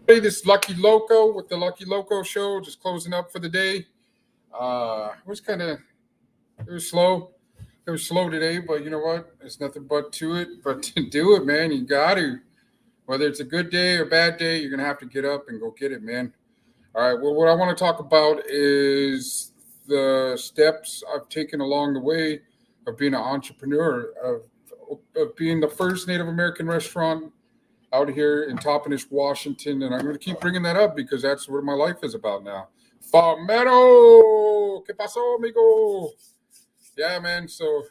Hey, this is Lucky Loco with the Lucky Loco Show, just closing up for the day. It was slow. It was slow today, but you know what? There's nothing but to it. But to do it, man, you got to. Whether it's a good day or bad day, you're gonna have to get up and go get it, man. All right. Well, what I want to talk about is the steps I've taken along the way of being an entrepreneur, of being the first Native American restaurant out here in Toppenish, Washington, and I'm going to keep bringing that up because that's what my life is about now. Famero, ¿qué pasó, amigo? Yeah, man. So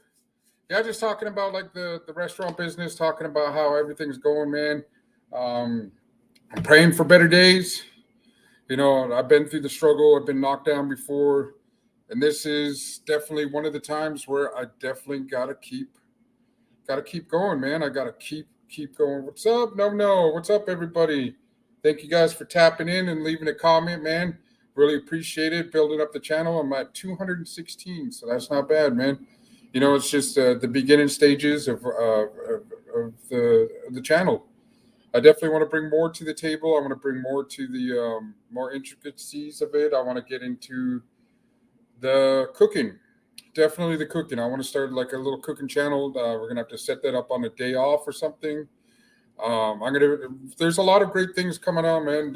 yeah, just talking about like the restaurant business, talking about how everything's going, man. Um, I'm praying for better days. You know, I've been through the struggle. I've been knocked down before, and this is definitely one of the times where I definitely gotta keep going, man. I gotta keep going. What's up? No. What's up, everybody? Thank you guys for tapping in and leaving a comment, man. Really appreciate it. Building up the channel. I'm at 216, so that's not bad, man. You know, it's just the beginning stages of the channel. I definitely want to bring more to the table. I want to bring more to the more intricacies of it. I want to get into the cooking, definitely the cooking. I want to start like a little cooking channel. We're gonna have to set that up on a day off or something. I'm gonna. There's a lot of great things coming on, man.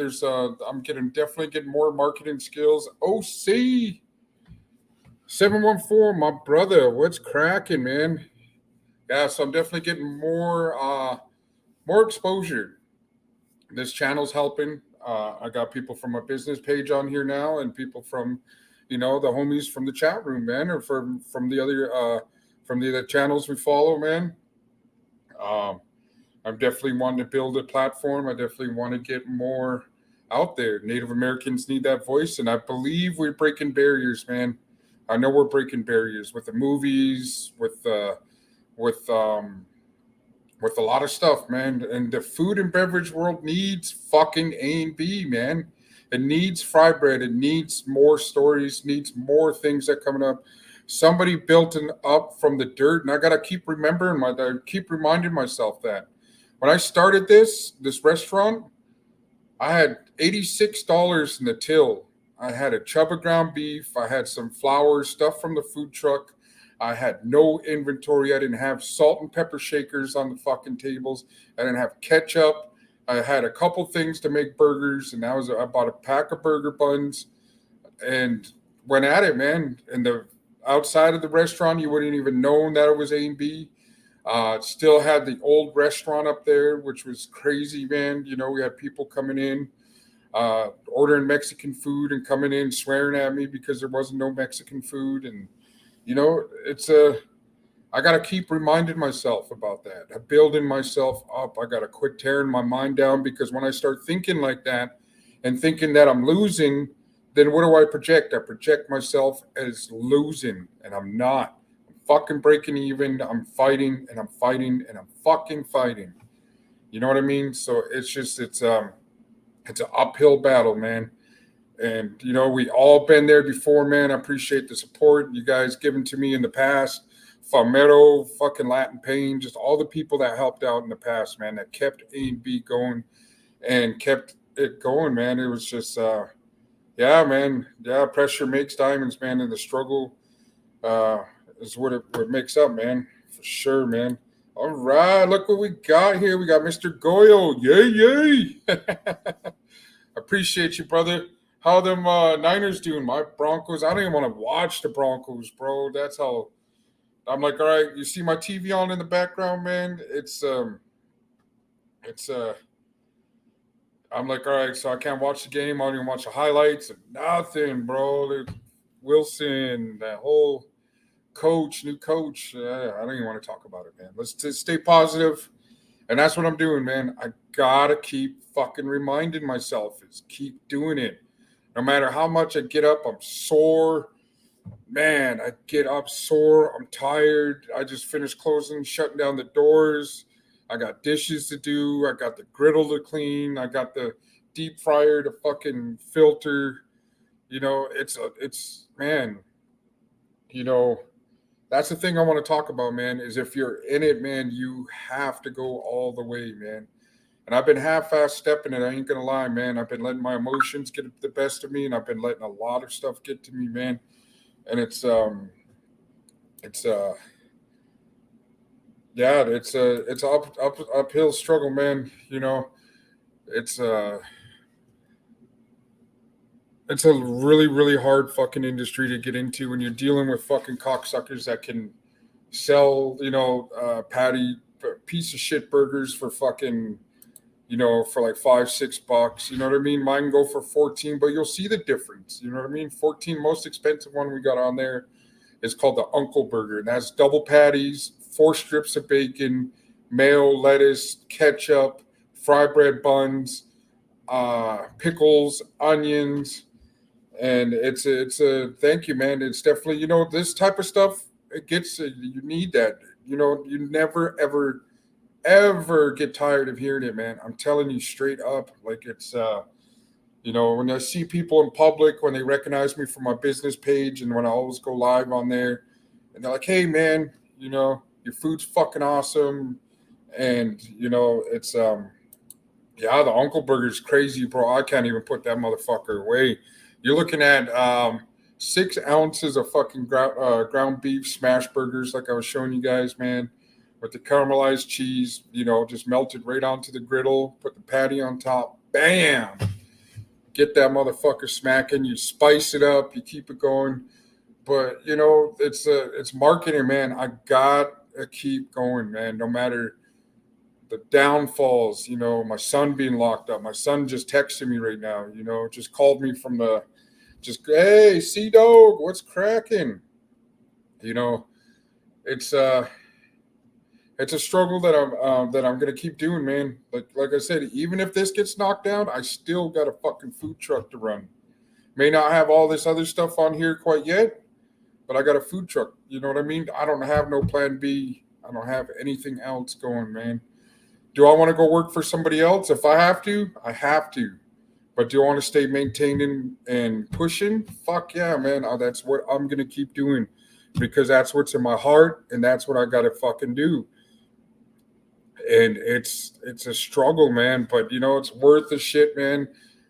I'm getting definitely getting more marketing skills. OC 714, my brother. What's cracking, man? Yeah, so I'm definitely getting more exposure. This channel's helping. I got people from my business page on here now, and people from, the homies from the chat room, man, or from the other channels we follow, man. Um, I'm definitely wanting to build a platform. I definitely want to get more out there. Native Americans need that voice, and I believe we're breaking barriers, man. I know we're breaking barriers with the movies, with with a lot of stuff, man. And the food and beverage world needs fucking A&B, man. It needs fry bread. It needs more stories. Needs more things that coming up. Somebody built an up from the dirt, and I gotta keep reminding myself that when I started this restaurant, I had $86 in the till. I had a chub of ground beef. I had some flour, stuff from the food truck. I had no inventory. I didn't have salt and pepper shakers on the fucking tables. I didn't have ketchup. I had a couple things to make burgers, and I bought a pack of burger buns and went at it, man. And the outside of the restaurant, you wouldn't even know that it was A&B. Still had the old restaurant up there, which was crazy, man. You know, we had people coming in, ordering Mexican food and coming in swearing at me because there wasn't no Mexican food. And, I got to keep reminding myself about that. I'm building myself up. I got to quit tearing my mind down because when I start thinking like that and thinking that I'm losing, then what do I project? I project myself as losing, and I'm not. I'm fucking breaking even. I'm fighting and I'm fighting and I'm fucking fighting. You know what I mean? So it's an uphill battle, man. And we all been there before, man. I appreciate the support you guys given to me in the past. Famero, fucking Latin Pain, just all the people that helped out in the past, man, that kept A&B going and kept it going, man. It was just yeah, man. Yeah, pressure makes diamonds, man, and the struggle uh is what makes up, man. For sure, man. All right, look what we got here. We got Mr. Goyle. Yay, yay. Appreciate you, brother. How them Niners doing? My Broncos. I don't even want to watch the Broncos, bro. That's how I'm like, all right, you see my TV on in the background, man? It's I'm like, all right, so I can't watch the game. I don't even watch the highlights. Nothing, bro. Wilson, that whole new coach. I don't even want to talk about it, man. Let's just stay positive, and that's what I'm doing, man. I gotta keep fucking reminding myself is keep doing it. No matter how much I get up, I'm sore. Man, I get up sore. I'm tired. I just finished closing, shutting down the doors. I got dishes to do. I got the griddle to clean. I got the deep fryer to fucking filter. It's man. You know, that's the thing I want to talk about, man. Is if you're in it, man, you have to go all the way, man. And I've been half-ass stepping it. I ain't gonna lie, man. I've been letting my emotions get the best of me, and I've been letting a lot of stuff get to me, man. And it's yeah, it's a uphill struggle, man. You know, it's it's a really, really hard fucking industry to get into when you're dealing with fucking cocksuckers that can sell, patty piece of shit burgers for fucking, for like $5-6. You know what I mean? Mine go for 14, but you'll see the difference. You know what I mean? 14, most expensive one we got on there is called the Uncle Burger. And that's double patties, 4 strips of bacon, mayo, lettuce, ketchup, fry bread buns, pickles, onions. And it's a thank you, man. It's definitely, this type of stuff, it gets, you need that. You never, ever get tired of hearing it, man. I'm telling you straight up. Like it's, when I see people in public, when they recognize me from my business page and when I always go live on there and they're like, hey, man, your food's fucking awesome. And, it's, yeah, the Uncle Burger's crazy, bro. I can't even put that motherfucker away. You're looking at 6 ounces of fucking ground beef smash burgers, like I was showing you guys, man, with the caramelized cheese, just melted right onto the griddle. Put the patty on top. Bam! Get that motherfucker smacking. You spice it up. You keep it going. But it's marketing, man. I gotta keep going, man. No matter the downfalls, my son being locked up. My son just texted me right now, just called me from hey, C-Dog, what's cracking? It's a struggle that I'm gonna keep doing, man. Like I said, even if this gets knocked down, I still got a fucking food truck to run. May not have all this other stuff on here quite yet, but I got a food truck. You know what I mean? I don't have no plan B. I don't have anything else going, man. Do I want to go work for somebody else? If I have to, I have to. But do I want to stay maintaining and pushing? Fuck yeah, man. That's what I'm going to keep doing because that's what's in my heart and that's what I got to fucking do. And it's a struggle, man. But, it's worth the shit, man.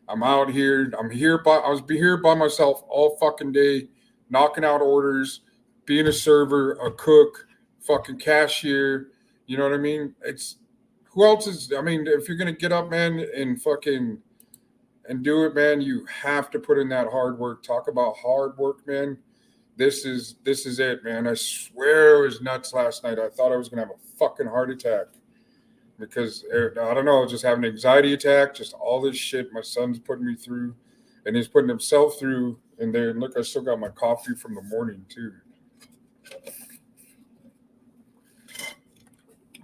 I'm out here. I was here by myself all fucking day, knocking out orders, being a server, a cook, fucking cashier. You know what I mean? Who else is, if you're going to get up, man, and fucking and do it, man, you have to put in that hard work. Talk about hard work, man. This is it, man. I swear it was nuts last night. I thought I was going to have a fucking heart attack because, I don't know, just having an anxiety attack, just all this shit my son's putting me through and he's putting himself through. And then, look, I still got my coffee from the morning, too.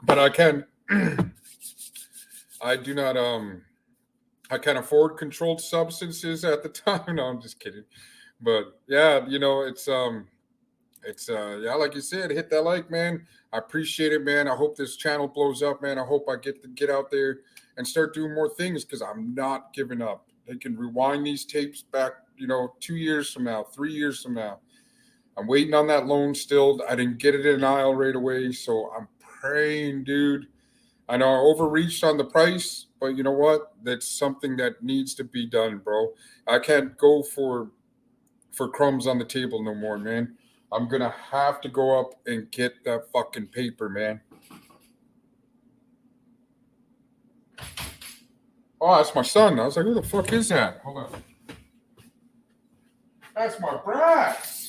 But I can't. I do not I can't afford controlled substances at the time. No, I'm just kidding. But yeah, it's yeah, like you said, hit that like, man. I appreciate it, man. I hope this channel blows up, man. I hope I get out there and start doing more things because I'm not giving up. They can rewind these tapes back, 2 years from now, 3 years from now. I'm waiting on that loan still. I didn't get it in an aisle right away, so I'm praying, dude. I know I overreached on the price, but you know what? That's something that needs to be done, bro. I can't go for crumbs on the table no more, man. I'm going to have to go up and get that fucking paper, man. Oh, that's my son. I was like, who the fuck is that? Hold on. That's my brats.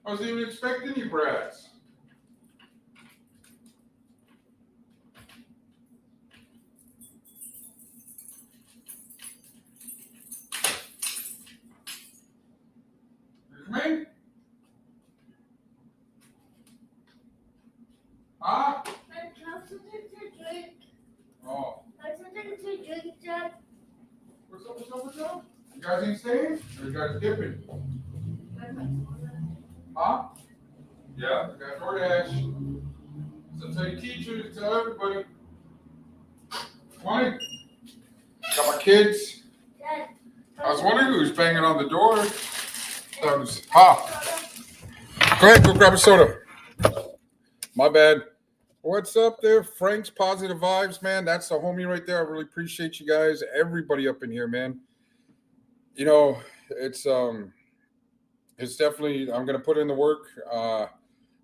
I wasn't even expecting you, brats. Me? Huh? I have something to drink. Oh. I have something to drink, Dad. What's up? You guys ain't staying? Or you guys dipping? Huh? Yeah, I got DoorDash. So tell your teachers, tell everybody. Morning. Got my kids. Dad. I was wondering who's banging on the door. That was, go ahead, go grab a soda. My bad. What's up there? Frank's Positive Vibes, man. That's the homie right there. I really appreciate you guys. Everybody up in here, man. You know, it's definitely I'm gonna put in the work. Gonna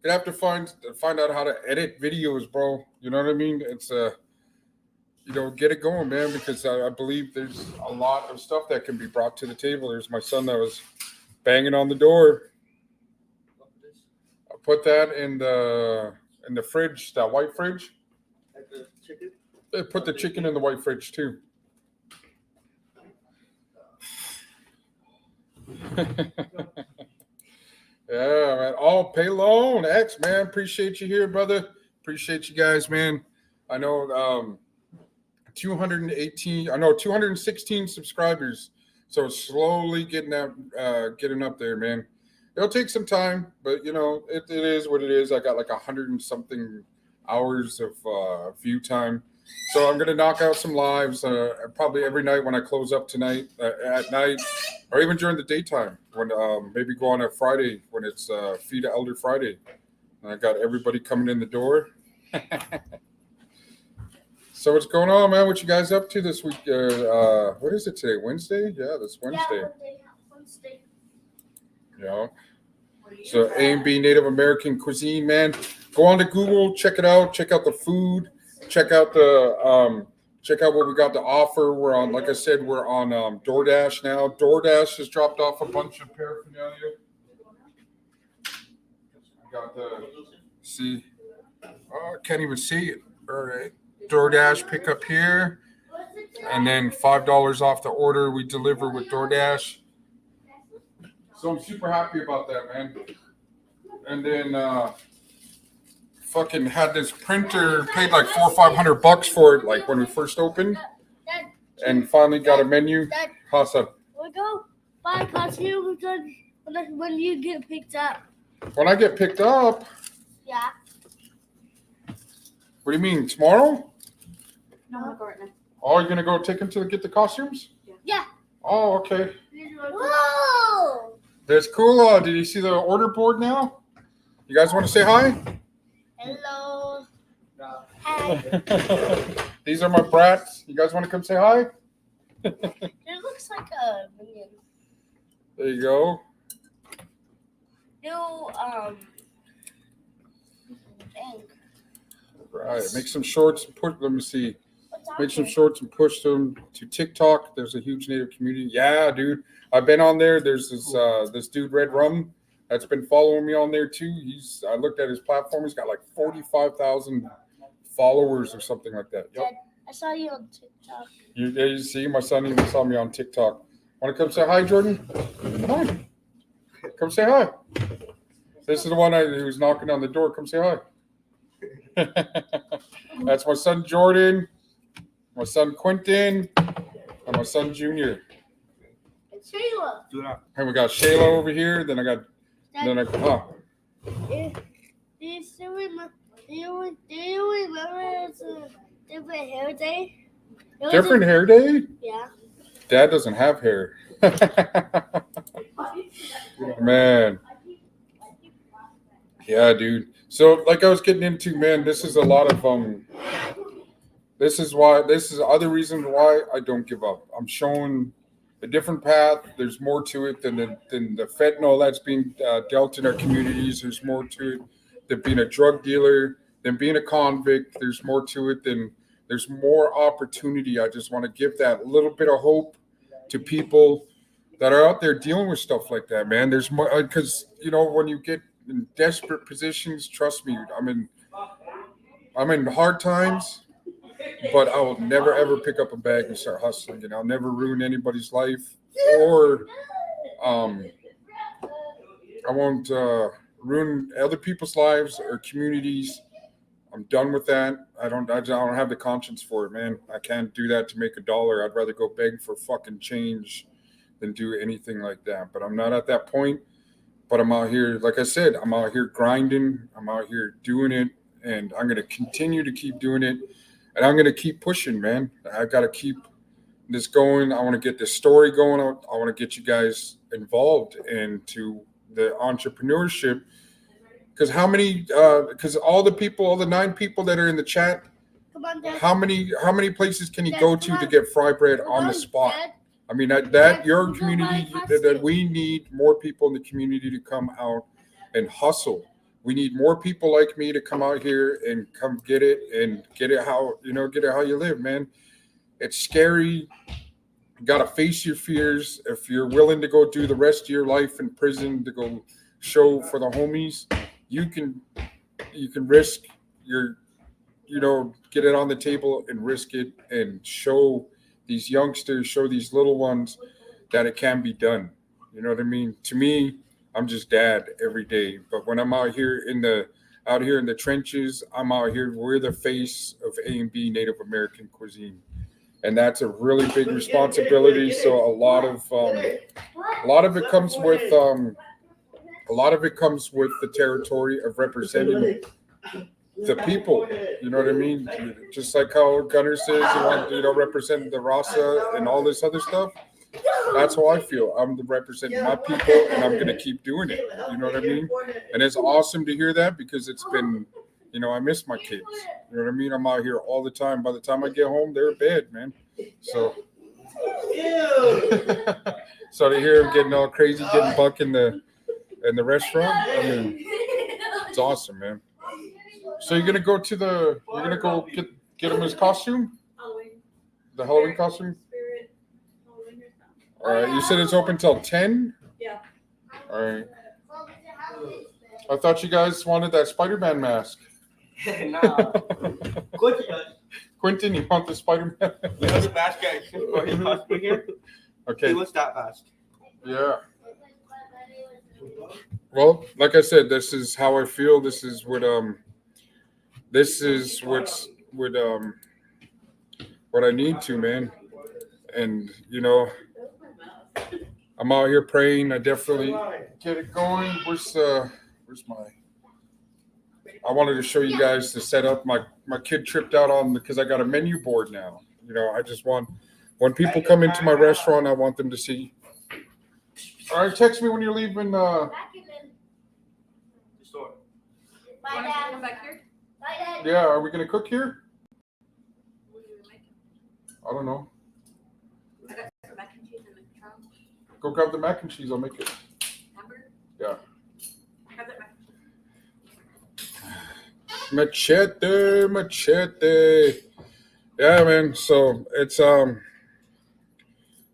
have to find out how to edit videos, bro. You know what I mean? It's get it going, man, because I believe there's a lot of stuff that can be brought to the table. There's my son that was banging on the door. I put that in the fridge, that white fridge. Like the chicken? They put the chicken in the white fridge too. Yeah, man. Oh, Paylone X, man. Appreciate you here, brother. Appreciate you guys, man. I know 216 subscribers. So slowly getting up there, man. It'll take some time, but it is what it is. I got like 100 and something hours of view time. So I'm gonna knock out some lives probably every night when I close up tonight at night, or even during the daytime when maybe go on a Friday when it's Feed a Elder Friday. And I got everybody coming in the door. So what's going on, man? What you guys up to this week? What is it today? Wednesday? Yeah, that's Wednesday. Wednesday. So A&B Native American cuisine, man. Go on to Google, check it out. Check out the food. Check out what we got to offer. We're on, like I said, we're on DoorDash now. DoorDash has dropped off a bunch of paraphernalia. I got I can't even see it. All right. DoorDash pickup here. And then $5 off the order we deliver with DoorDash. So I'm super happy about that, man. And then fucking had this printer, paid like $400 or $500 for it, like when we first opened, and finally got a menu. Awesome. We'll go buy costumes when you get picked up. When I get picked up, Yeah. what do you mean, tomorrow? No, I'm gonna go right now. Oh, you're gonna go take him to get the costumes? Yeah. Oh, okay. Whoa! That's cool. Did you see the order board now? You guys want to say hi? Hello. No. Hi. These are my brats. You guys want to come say hi? It looks like a minion. There you go. New bank. Right. Make some shorts and put. Let me see. What's on Make some here? shorts and push them to TikTok. There's a huge Native community. Yeah, dude. I've been on there. There's this dude Red Rum that's been following me on there too. I looked at his platform. He's got like 45,000 followers or something like that. Yep. I saw you on TikTok. You see, my son even saw me on TikTok. Want to come say hi, Jordan? Come on. Come say hi. This is the one who was knocking on the door. Come say hi. That's my son Jordan, my son Quentin, and my son Junior. It's Sheila. Do that. And we got Shayla over here. Then I got. Do you still remember? Do you remember it's a different hair day? It was Different hair day? Yeah. Dad doesn't have hair. Man. Yeah, dude. So like I was getting into, man, this is a lot of this is other reasons why I don't give up. I'm showing a different path. There's more to it than the fentanyl that's being dealt in our communities. There's more to it than being a drug dealer, than being a convict. There's more to it than there's more opportunity. I just want to give that little bit of hope to people that are out there dealing with stuff like that, man. There's more, because when you get in desperate positions, trust me, I'm in hard times, but I will never ever pick up a bag and start hustling. I'll never ruin anybody's life, or I won't ruin other people's lives or communities. I'm done with that. I don't have the conscience for it, man. I can't do that to make $1. I'd rather go beg for fucking change than do anything like that. But I'm not at that point. But I'm out here, like I said, I'm out here grinding. I'm out here doing it, and I'm going to continue to keep doing it. And I'm going to keep pushing, man. I got to keep this going. I want to get this story going. I want to get you guys involved into the entrepreneurship Because how many? Because all the 9 people that are in the chat, Come on, Dad. how many places can you Dad, go come to on. get fry bread Come on the spot? Dad. I mean, that Dad, your nobody community, has that to. we need more people in the community to come out and hustle. We need more people like me to come out here and come get it how get it how you live, man. It's scary. You gotta face your fears. If you're willing to go do the rest of your life in prison to go show for the homies, you can risk your get it on the table and risk it and show these youngsters, show these little ones that it can be done. You know what I mean? To me, I'm just dad every day. But when I'm out here in the trenches, I'm out here. We're the face of A&B Native American cuisine, and that's a really big responsibility. So a lot of it comes with the territory of representing the people. You know what I mean? Just like how Gunner says he wants represent the Rasa and all this other stuff. That's how I feel. I'm representing my people, and I'm gonna keep doing it. You know what I mean? And it's awesome to hear that because it's been, I miss my kids. You know what I mean? I'm out here all the time. By the time I get home, they're in bed, man. So, so to hear them getting all crazy, getting buck in the restaurant, I mean, it's awesome, man. So you're gonna go get him his costume, the Halloween costume. All right, you said it's open till 10? Yeah. All right. I thought you guys wanted that Spider-Man mask. Nah. Quentin, you want the Spider-Man? You know the mask guy he must be here? Okay. He was that fast. Yeah. Well, like I said, this is how I feel. This is what I need to, man. And I'm out here praying. I definitely get it going. Where's my? I wanted to show you guys the setup. My kid tripped out on because I got a menu board now. I just want when people come into my restaurant, I want them to see. All right, text me when you're leaving. Store. Bye, Want to Dad. come back here? Bye, Dad. Yeah, are we gonna cook here? What are we making? I don't know. I got some mac and cheese in the trunk. Go grab the mac and cheese. I'll make it. Hamburger? Yeah. Have that mac and cheese. Machete. Yeah, man. So it's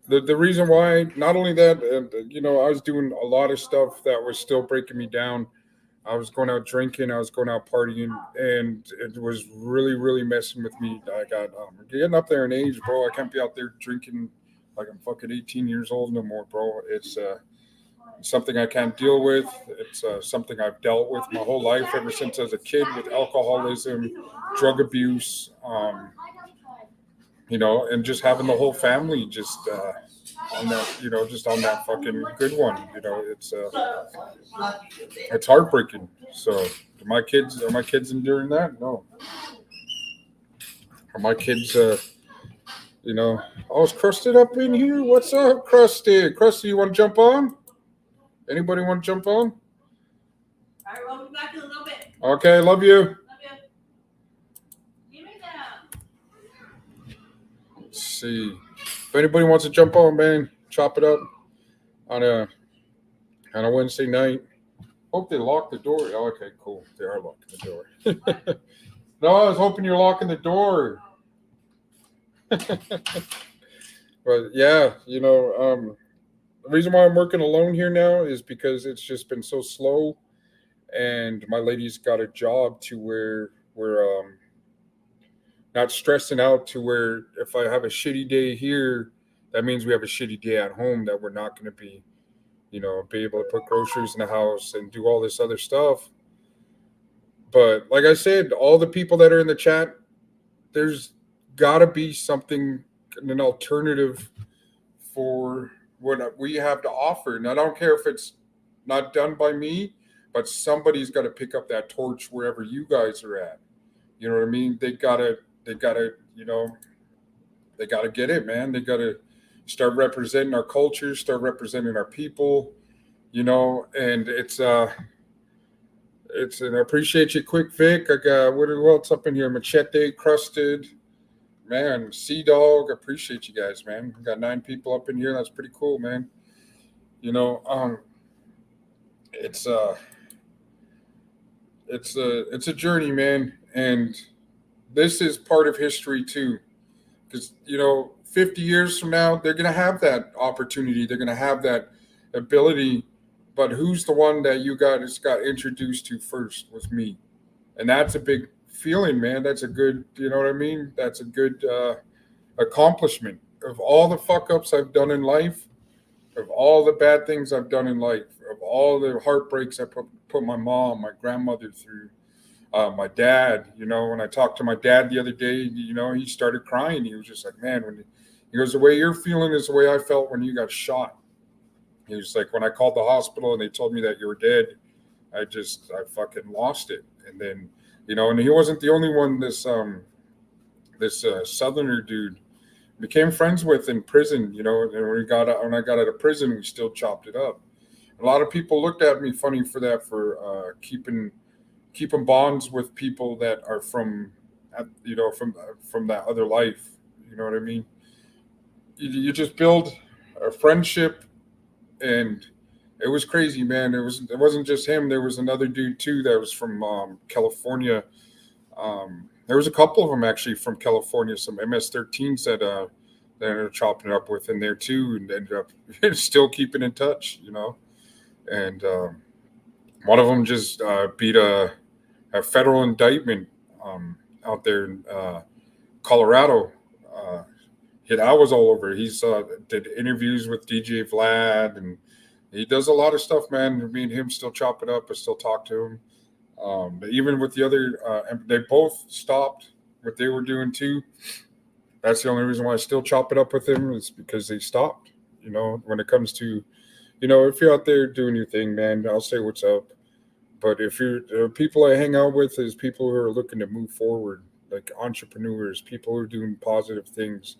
the reason why. Not only that, I was doing a lot of stuff that was still breaking me down. I was going out drinking. I was going out partying, and it was really, really messing with me. I got getting up there in age, bro. I can't be out there drinking like I'm fucking 18 years old no more, bro. It's something I can't deal with. It's something I've dealt with my whole life ever since I was a kid with alcoholism, drug abuse, and just having the whole family just on that, just on that fucking good one. It's heartbreaking. So are my kids enduring that? No. Are my kids, it's crusted up in here. What's up, Krusty? Krusty, you want to jump on? Anybody want to jump on? All right, we'll be back in a little bit. Okay, love you. Love you. Give me that. Let's see. If anybody wants to jump on, man, chop it up on a Wednesday night. Hope they lock the door. Oh, okay, cool. They are locking the door. No, I was hoping you're locking the door. But yeah, the reason why I'm working alone here now is because it's just been so slow, and my lady's got a job to where we're not stressing out to where if I have a shitty day here, that means we have a shitty day at home that we're not going to be able to put groceries in the house and do all this other stuff. But like I said, all the people that are in the chat, there's got to be something, an alternative for what we have to offer. And I don't care if it's not done by me, but somebody's got to pick up that torch wherever you guys are at. You know what I mean? They gotta get it, man. They gotta start representing our culture, start representing our people, and it's And I appreciate you, Quick Vic. I got what else up in here? Machete, Crusted, man, Sea Dog. I appreciate you guys, man. We got 9 people up in here. That's pretty cool, man. You know, it's a journey, man, and this is part of history too, because 50 years from now they're gonna have that opportunity. They're gonna have that ability. But who's the one that you got introduced to first was me. And that's a big feeling, man. That's a good, you know what I mean? That's a good accomplishment of all the fuck ups I've done in life, of all the bad things I've done in life, of all the heartbreaks I put my mom, my grandmother through, my dad. When I talked to my dad the other day, he started crying. He was just like, man, he goes, the way you're feeling is the way I felt when you got shot. He was like, when I called the hospital and they told me that you were dead, I fucking lost it. And then, and he wasn't the only one. This Southerner dude became friends with in prison, and when I got out of prison, we still chopped it up. A lot of people looked at me funny for that, for keeping bonds with people that are from that other life. You know what I mean? You just build a friendship. And it was crazy, man. It wasn't just him. There was another dude too that was from California. There was a couple of them actually from California. Some MS-13s that they ended up chopping it up with in there too, and ended up still keeping in touch. And one of them just beat a federal indictment out there in Colorado. I was all over. He's did interviews with DJ Vlad, and he does a lot of stuff, man. Me and him still chop it up. I still talk to him. But even with the other, they both stopped what they were doing too. That's the only reason why I still chop it up with him, is because they stopped. When it comes to, if you're out there doing your thing, man, I'll say what's up. But if you're people I hang out with is people who are looking to move forward, like entrepreneurs, people who are doing positive things.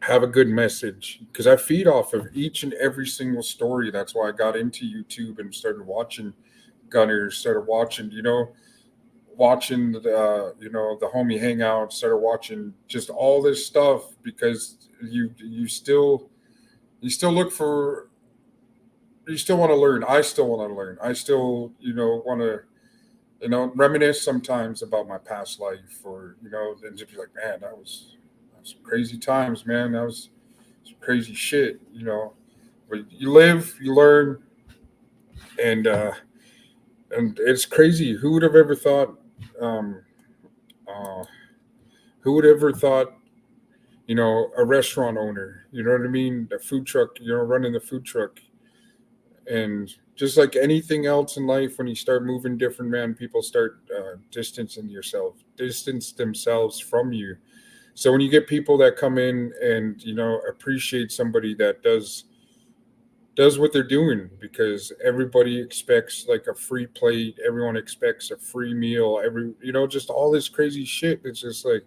Have a good message, because I feed off of each and every single story. That's why I got into YouTube and started watching Gunners, started watching, the homie hangouts, started watching just all this stuff, because you still look for, you still want to learn. I still want to learn. I still, want to, reminisce sometimes about my past life, or, and just be like, man, that was some crazy times, man. That was some crazy shit, But you live, you learn, and it's crazy. Who would have ever thought? Who would ever thought? A restaurant owner. You know what I mean? A food truck. Running the food truck, and just like anything else in life, when you start moving different, man, people start distance themselves from you. So when you get people that come in and, appreciate somebody that does what they're doing, because everybody expects like a free plate. Everyone expects a free meal. Just all this crazy shit. It's like,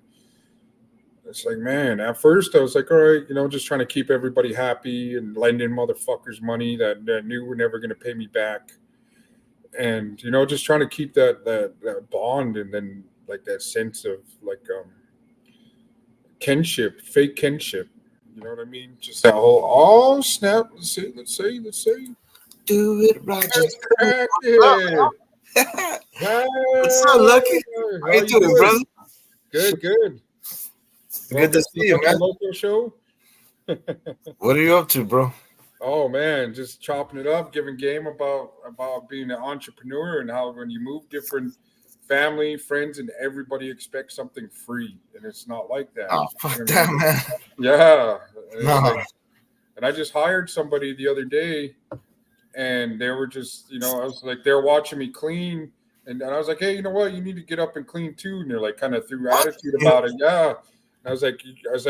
man, at first I was like, all right, just trying to keep everybody happy and lending motherfuckers money that knew were never going to pay me back. And, just trying to keep that bond, and then like that sense of like, kinship, fake kinship. You know what I mean? Just that whole snap. Let's see. Do it, Roger. What's up, Lucky? How you doing, brother? Good. Good to see you, man. Local show. What are you up to, bro? Oh man, just chopping it up, giving game about being an entrepreneur, and how when you move different family, friends, and everybody expects something free, and it's not like that. Oh, fuck that, man. Yeah. No. And I just hired somebody the other day, and they were just, I was like, they're watching me clean, and I was like, hey, you know what? You need to get up and clean too. And they're like, kind of threw attitude about it. Yeah. I was like,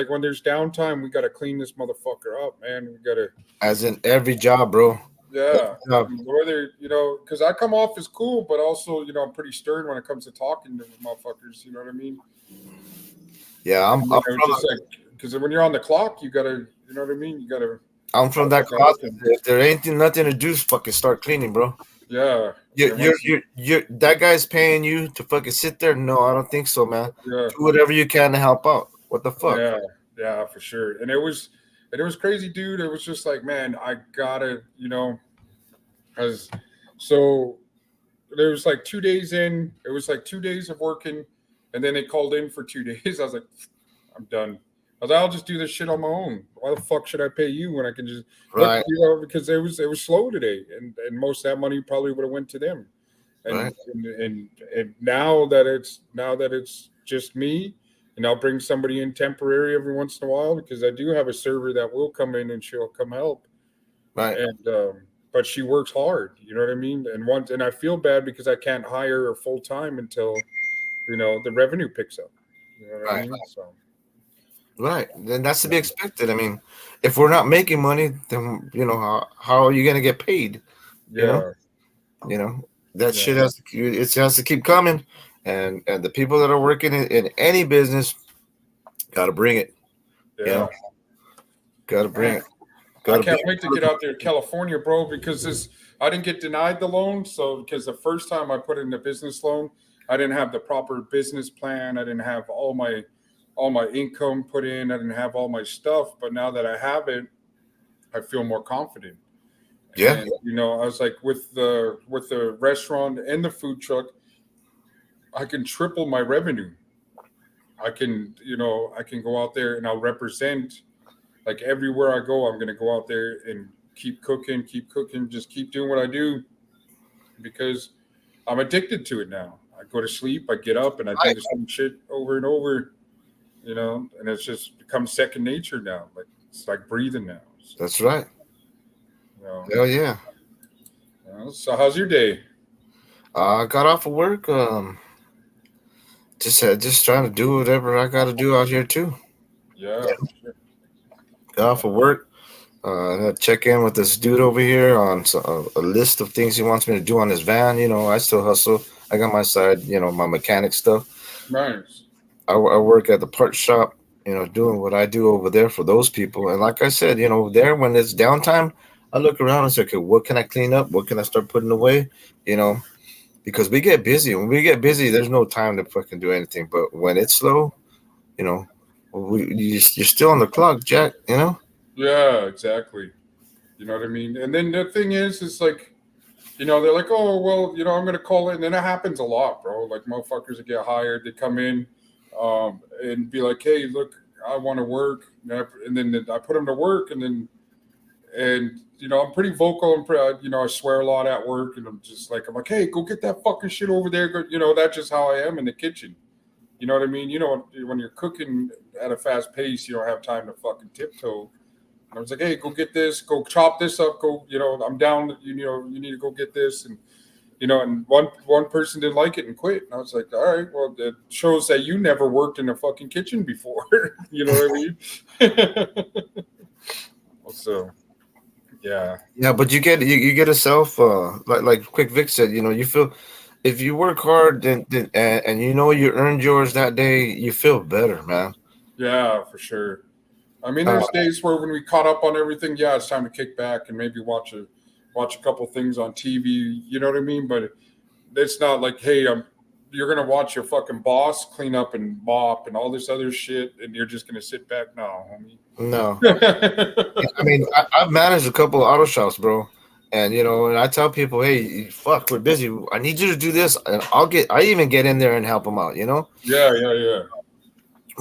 when there's downtime, we got to clean this motherfucker up, man. We got to. As in every job, bro. Yeah, whether because I come off as cool, but also I'm pretty stern when it comes to talking to motherfuckers. You know what I mean? Yeah, because when you're on the clock, you gotta, you know what I mean? You gotta. I'm from that closet. If there ain't nothing to do, fucking start cleaning, bro. Yeah. You're that guy's paying you to fucking sit there. No, I don't think so, man. Yeah. Do whatever you can to help out. What the fuck? Yeah, for sure. And it was crazy, dude. It was just like, man, I gotta, as so there was like 2 days in. It was like 2 days of working, and then they called in for 2 days. I was like, I'm done. I was like, I'll just do this shit on my own. Why the fuck should I pay you when I can just Right. because it was slow today, and most of that money probably would have went to them. And, Right. and now that it's just me, and I'll bring somebody in temporary every once in a while because I do have a server that will come in and she'll come help. Right. And but she works hard, you know what I mean? And I feel bad because I can't hire her full time until the revenue picks up. You know what I Right. mean? So Right. Then that's to be expected. I mean, if we're not making money, then how are you gonna get paid? yeah, You know that Yeah. shit has to keep coming, and the people that are working in any business got to bring it. yeah. Got to bring it. I Got can't wait to get out there to California, bro, because I didn't get denied the loan. So because the first time I put in the business loan, I didn't have the proper business plan. I didn't have all my income put in. I didn't have all my stuff. But now that I have it, I feel more confident. Yeah. And, I was like with the restaurant and the food truck, I can triple my revenue. I can go out there and I'll represent. Like everywhere I go, I'm going to go out there and keep cooking, just keep doing what I do because I'm addicted to it now. I go to sleep, I get up, and I do the same shit over and over, and it's just become second nature now. Like it's like breathing now. So, That's right. you know, Hell yeah. So how's your day? I got off of work. Just trying to do whatever I got to do out here too. Yeah. Got off of work. I had to check in with this dude over here on a list of things he wants me to do on his van. I still hustle. I got my side, my mechanic stuff. Nice. I work at the part shop, doing what I do over there for those people. And like I said, there when it's downtime, I look around and say, okay, what can I clean up? What can I start putting away? Because we get busy. When we get busy, there's no time to fucking do anything. But when it's slow, you're still on the clock, Jack. Yeah, exactly. You know what I mean? And then the thing is like, they're like, oh, well, I'm going to call it. And then it happens a lot, bro. Like motherfuckers that get hired, they come in and be like, hey, look, I want to work. And then I put them to work. And I'm pretty vocal and, I swear a lot at work. And I'm like, hey, go get that fucking shit over there. That's just how I am in the kitchen. You know what I mean? When you're cooking at a fast pace, you don't have time to fucking tiptoe. And I was like, hey, go get this, go chop this up, go, I'm down, you need to go get this. And, and one person didn't like it and quit. And I was like, all right, well, it shows that you never worked in a fucking kitchen before. You know what I mean? So, yeah. Yeah, but you get a self like Quick Vic said, you feel if you work hard and you earned yours that day, you feel better, man. Yeah, for sure. I mean, there's days where when we caught up on everything, yeah, it's time to kick back and maybe watch a couple things on TV. You know what I mean? But it's not like, hey, you're gonna watch your fucking boss clean up and mop and all this other shit, and you're just gonna sit back. No, homie. No. I mean, I've managed a couple of auto shops, bro. And and I tell people, hey, fuck, we're busy. I need you to do this, and I even get in there and help them out. Yeah.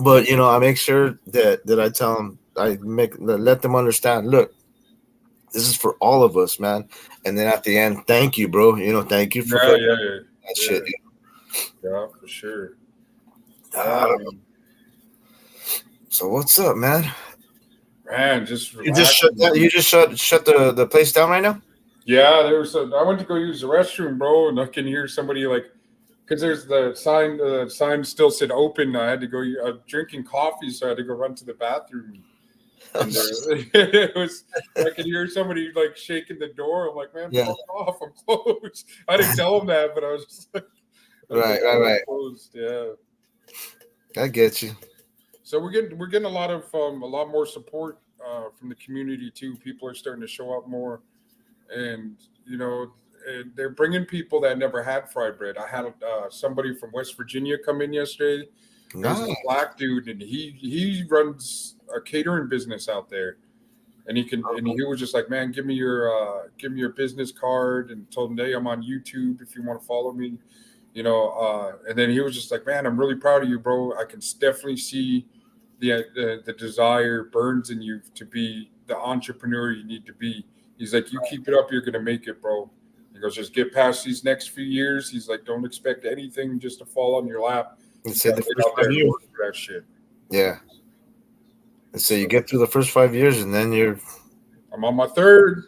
But I make sure that I tell them, let them understand. Look, this is for all of us, man. And then at the end, thank you, bro. Thank you for that shit. Yeah, for sure. So what's up, man? Man, just You just shut the place down right now? Yeah, I went to go use the restroom, bro, and I can hear somebody because there's the sign still said open. I had to go drinking coffee, so I had to go run to the bathroom. And it was, I could hear somebody shaking the door. I'm like, man, fuck off, I'm closed. I didn't tell them that, but I was just like, right. Closed, yeah. I get you. So we're getting a lot more support from the community too. People are starting to show up more, and they're bringing people that never had fry bread. I had somebody from West Virginia come in yesterday. He's Nice. a black dude, and he runs a catering business out there. And he was just like, man, give me your business card, and told him, hey, I'm on YouTube if you want to follow me, and then he was just like, man, I'm really proud of you, bro. I can definitely see the desire burns in you to be the entrepreneur you need to be. He's like, you keep it up, you're gonna make it, bro. He goes, just get past these next few years. He's like, don't expect anything just to fall on your lap. You said the Get first out there 5 and years. work for that shit. Yeah. And so you get through the first 5 years, and then you're I'm on my third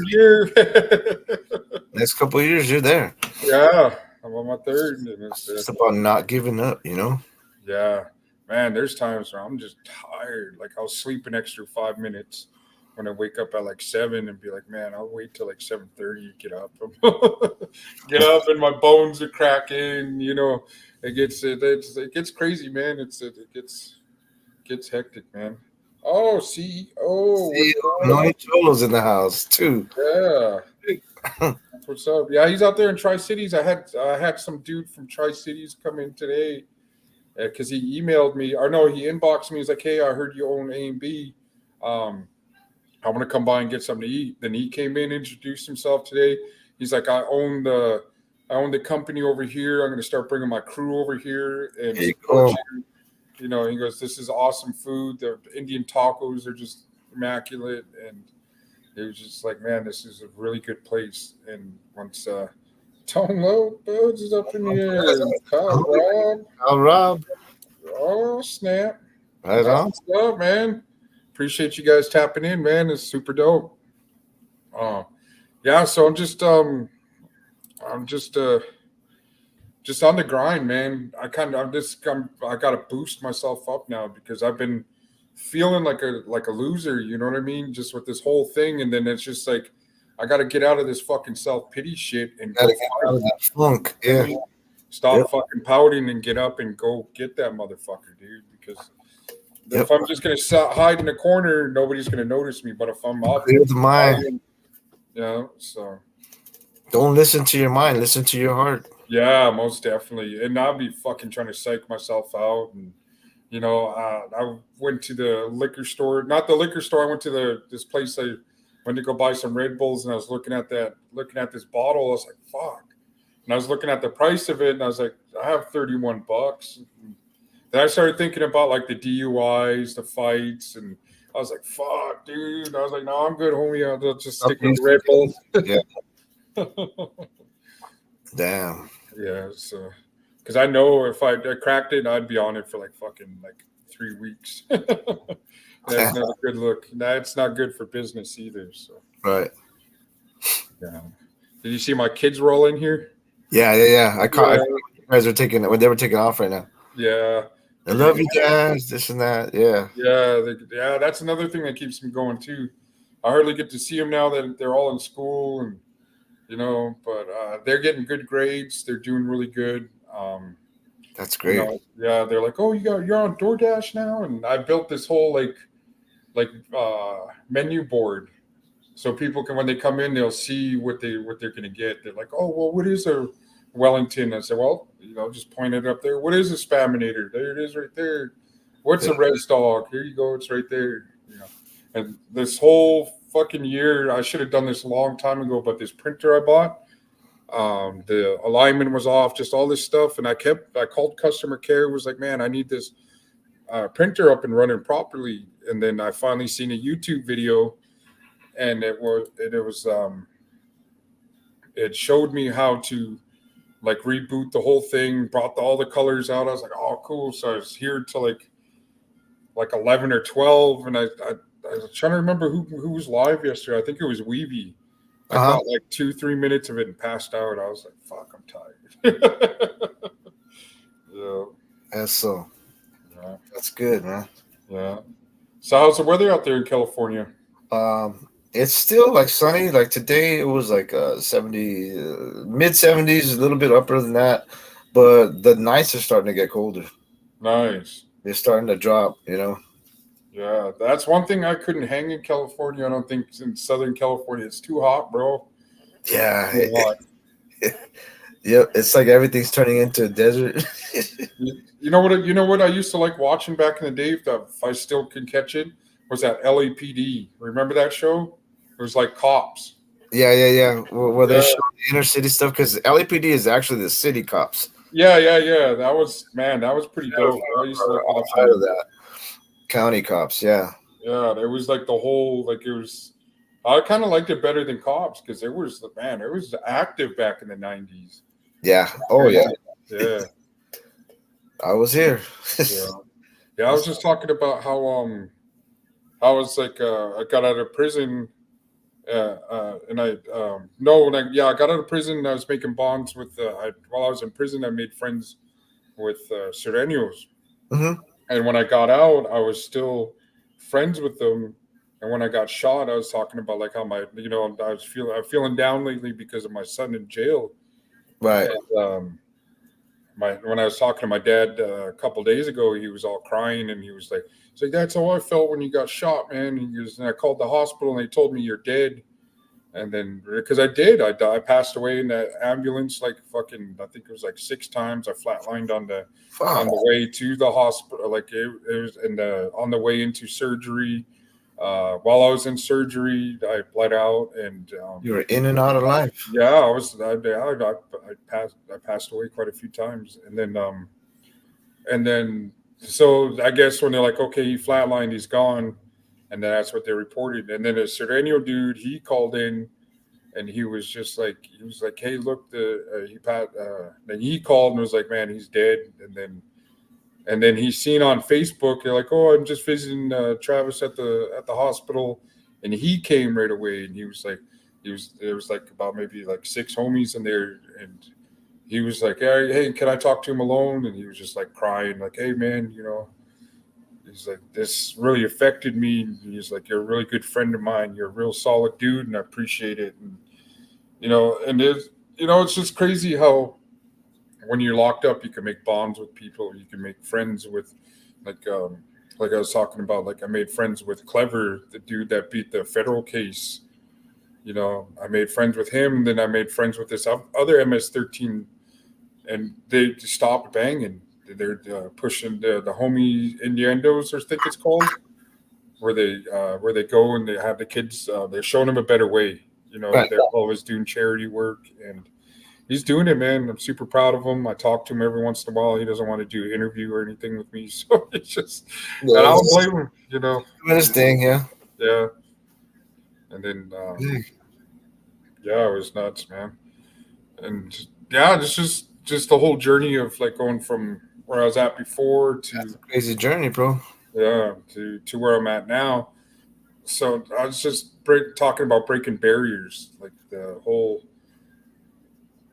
year. next couple of years you're there. Yeah, I'm on my third. And It's about not giving up, yeah, man, there's times where I'm just tired. Like I'll sleep an extra 5 minutes when I wake up at like 7 and be like, man, I'll wait till like 7:30 to get up. Get up and my bones are cracking. It gets crazy, man. It gets hectic, man. Oh, CEO. No Cholo's in the house too. Yeah. What's up? Yeah, he's out there in Tri-Cities. I had some dude from Tri-Cities come in today because he emailed me. Or no, he inboxed me. He's like, hey, I heard you own A&B. I want to come by and get something to eat. Then he came in, introduced himself today. He's like, I own the company over here. I'm going to start bringing my crew over here and support you. He goes, this is awesome food. The Indian tacos are just immaculate. And it was just like, man, this is a really good place. And once Tone Low Buds is up in the air. Kyle Rob. Oh, snap. Right on. What's up, man? Appreciate you guys tapping in, man. It's super dope. Yeah, so I'm just on the grind, man. I got to boost myself up now because I've been feeling like a loser, you know what I mean? Just with this whole thing, and then it's just like I got to get out of this fucking self-pity shit and go Gotta get out of that funk. Yeah. stop fucking pouting and get up and go get that motherfucker, dude. Because if I'm just gonna hide in the corner, nobody's gonna notice me. But if I'm up, Clear the mind. So Don't listen to your mind. Listen to your heart. yeah, most definitely. And I'll be fucking trying to psych myself out. And I went to the liquor store, not the liquor store. I went to this place. I went to go buy some Red Bulls, and I was looking at this bottle. I was like, fuck. And I was looking at the price of it, and I was like, I have $31. Then I started thinking about like the DUIs, the fights, and I was like, fuck, dude. I was like, no, I'm good, homie. I'll just stick with Red Bulls. Yeah. Damn. Yeah, so because I know if I cracked it, I'd be on it for like fucking like 3 weeks. That's not a good look. That's not good for business either. So Right. yeah. Did you see my kids roll in here? Yeah. I caught you guys are taking when they were taking off right now. Yeah. I love you guys, this and that. Yeah. Yeah. That's another thing that keeps me going too. I hardly get to see them now that they're all in school, and but they're getting good grades. They're doing really good. That's great. Yeah, they're like, oh, you're on DoorDash now, and I built this whole like menu board, so people can, when they come in, they'll see what they're gonna get. They're like, oh, well, what is a Wellington? I said, well, just point it up there. What is a Spaminator? There it is, right there. What's a Res Dog? Here you go. It's right there. And this whole fucking year, I should have done this a long time ago, but this printer I bought, the alignment was off, just all this stuff. And I called customer care, was like, man, I need this printer up and running properly. And then I finally seen a YouTube video, and it showed me how to like reboot the whole thing, brought all the colors out. I was like, oh, cool. So I was here till like 11 or 12. And I was trying to remember who was live yesterday. I think it was Weavy. I got like 2-3 minutes of it and passed out. I was like, fuck, I'm tired. Yeah. That's good, man. Yeah. So how's the weather out there in California? It's still like sunny. Like today, it was like 70, mid 70s, a little bit upper than that. But the nights are starting to get colder. Nice. They're starting to drop, Yeah, that's one thing I couldn't hang in California. I don't think in Southern California. It's too hot, bro. Yeah. A lot. Yep. It's like everything's turning into a desert. You know what? You know what I used to like watching back in the day. If I still can catch it, was that LAPD. Remember that show? It was like cops. Yeah. Where they Yeah. show the inner city stuff because LAPD is actually the city cops. Yeah. That was that was pretty dope. I used to like Outside watching. of that, county cops. Yeah. Yeah, it was like the whole like it was. I kind of liked it better than cops because it was active back in the '90s. Yeah. Oh yeah. Yeah. I was here. Yeah. Yeah, I was just talking about how I was like I got out of prison and I no when I got out of prison and I was making bonds with while I was in prison I made friends with Sureños, Mhm. and when I got out I was still friends with them, and when I got shot I was talking about like how my I'm feeling down lately because of my son in jail. Right. And, when I was talking to my dad a couple days ago, he was all crying and he's like, "That's how I felt when you got shot, man." And I called the hospital and they told me you're dead. And then because I did, I passed away in that ambulance like fucking. I think it was like 6 times. I flatlined on the Fuck. way to the hospital, like it was on the way into surgery. While I was in surgery, I bled out and You were in and out of life. yeah, I passed away quite a few times, and then so I guess when they're like, okay, he flatlined, he's gone, and then that's what they reported. And then a Sereno dude, he called in, and he was like, hey, look, then he called and was like, man, he's dead. And then he's seen on Facebook, they're like, oh, I'm just visiting Travis at the hospital, and he came right away, and he was like. There was like about maybe like 6 homies in there, and he was like, hey, can I talk to him alone? And he was just like crying, like, hey man, he's like, this really affected me. And he's like, you're a really good friend of mine. You're a real solid dude, and I appreciate it. And it's just crazy how when you're locked up, you can make bonds with people. You can make friends with, like I was talking about, like I made friends with Clever, the dude that beat the federal case. I made friends with him. Then I made friends with this other MS-13, and they stopped banging. They're pushing the homie Indiendos, I think it's called, where they go and they have the kids. They're showing them a better way. Right. They're always doing charity work, and he's doing it, man. I'm super proud of him. I talk to him every once in a while. He doesn't want to do an interview or anything with me, so it's just, and I don't blame him. Doing his thing, yeah. Yeah. And then, yeah, it was nuts, man. And yeah, it's just the whole journey of like going from where I was at before to That's a crazy journey, bro. to where I'm at now. So I was just talking about breaking barriers, like the whole,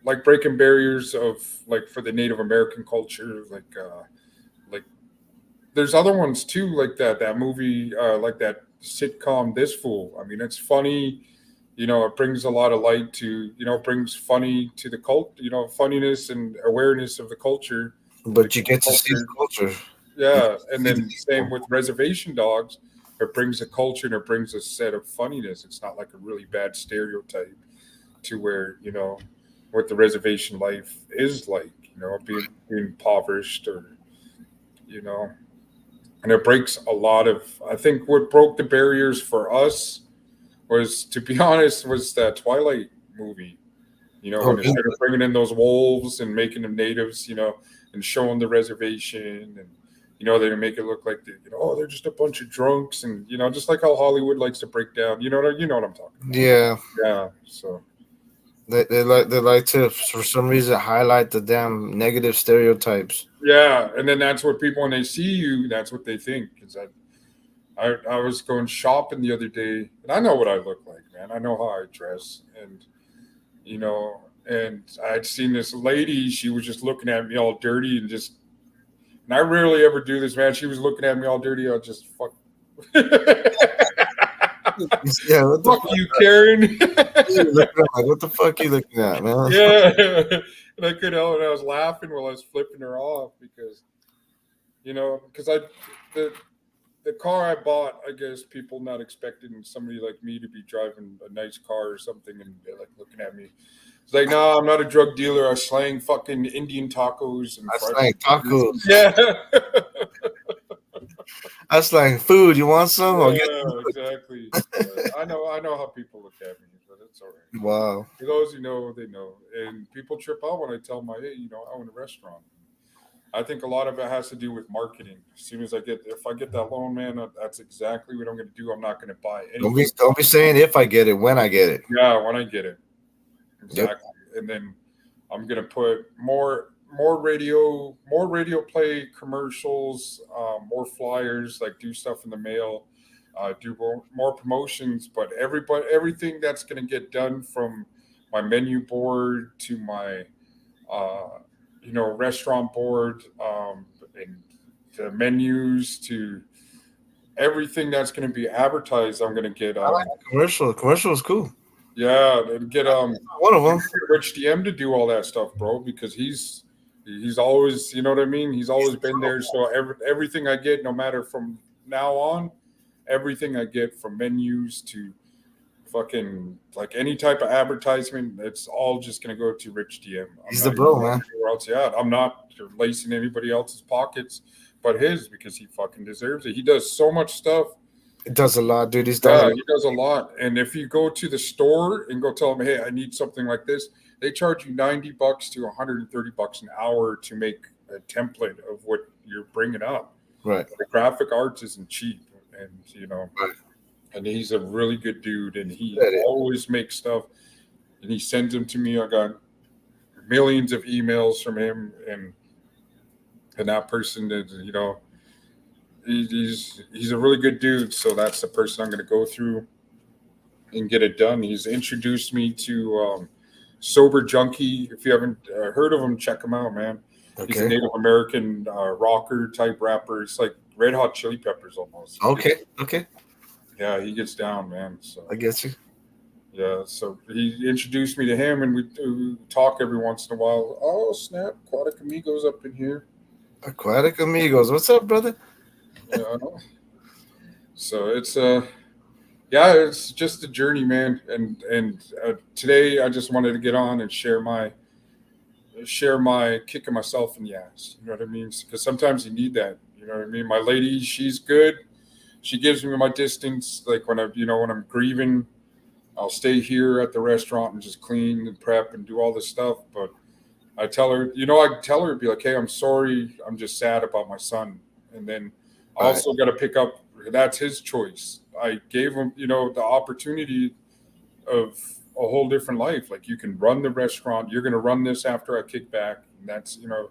like breaking barriers of like for the Native American culture, like there's other ones too, like that movie, like that sitcom This Fool. I mean, it's funny. It brings a lot of light to, brings funny to the cult, funniness and awareness of the culture. But you get to see the culture. Yeah. And then same with Reservation Dogs. It brings a culture and it brings a set of funniness. It's not like a really bad stereotype to where, what the reservation life is like, being impoverished or, and it breaks a lot of, I think what broke the barriers for us was, to be honest, was that Twilight movie. When they started bringing in those wolves and making them natives, and showing the reservation, and they make it look like they're just a bunch of drunks, and just like how Hollywood likes to break down. You know what I'm talking about. Yeah. Yeah. So they like to, for some reason, highlight the damn negative stereotypes. yeah, and then that's what people, when they see you, that's what they think. Is that I was going shopping the other day, and I know what I look like, man. I know how I dress, and and I'd seen this lady. She was just looking at me all dirty, and I rarely ever do this, man. She was looking at me all dirty. I'll just fuck. Yeah, what the Fuck you, Karen. what the fuck are you looking at, man? Yeah, and I could help, and I was laughing while I was flipping her off because the car I bought, I guess people not expecting somebody like me to be driving a nice car or something, and they're like looking at me. It's like, no, I'm not a drug dealer. I slang fucking Indian tacos and That's fried like tacos. Yeah. That's like food. You want some? I'll get Yeah, exactly. I know how people look at me, but it's all right. Wow. For those who know, they know. And people trip out when I tell them, hey, I own a restaurant. I think a lot of it has to do with marketing. As soon as if I get that loan, man, that's exactly what I'm going to do. I'm not going to buy anything. Don't be saying if I get it, when I get it. Yeah, when I get it. Exactly. Yep. And then I'm going to put more radio play, commercials, more flyers, like do stuff in the mail, do more promotions. But everything that's going to get done, from my menu board to my restaurant board, and the menus, to everything that's going to be advertised, I'm going to get. I like the commercial. The commercial is cool. Yeah, and get One of them. Rich DM to do all that stuff, bro, because he's always, you know what I mean? He's always been there. So everything I get, no matter from now on, everything I get, from menus to fucking like any type of advertisement, it's all just gonna go to Rich DM. He's the bro, man. Else, yeah, I'm not lacing anybody else's pockets but his, because he fucking deserves it. He does so much stuff. It does a lot, dude. He's done. He does a lot. And if you go to the store and go tell them, hey, I need something like this, they charge you $90 to $130 an hour to make a template of what you're bringing up. Right. The graphic arts isn't cheap, and Right. and he's a really good dude, and he always makes stuff, and he sends them to me. I got millions of emails from him, and that person that he's a really good dude. So that's the person I'm going to go through and get it done. He's introduced me to Sober Junkie. If you haven't heard of him, check him out, man. Okay. He's a Native American rocker type rapper. It's like Red Hot Chili Peppers almost. Okay. Yeah, he gets down, man. So I get you. yeah, so he introduced me to him, and we talk every once in a while. Oh snap! Aquatic Amigos up in here. Aquatic Amigos. What's up, brother? Yeah, I know. So it's just a journey, man. And today I just wanted to get on and share my kicking myself in the ass. You know what I mean? Because sometimes you need that. You know what I mean? My lady, she's good. She gives me my distance. Like when I'm grieving, I'll stay here at the restaurant and just clean and prep and do all this stuff. But I tell her, be like, hey, I'm sorry. I'm just sad about my son. And then I also got to pick up, that's his choice. I gave him, the opportunity of a whole different life. Like, you can run the restaurant. You're going to run this after I kick back. And that's, you're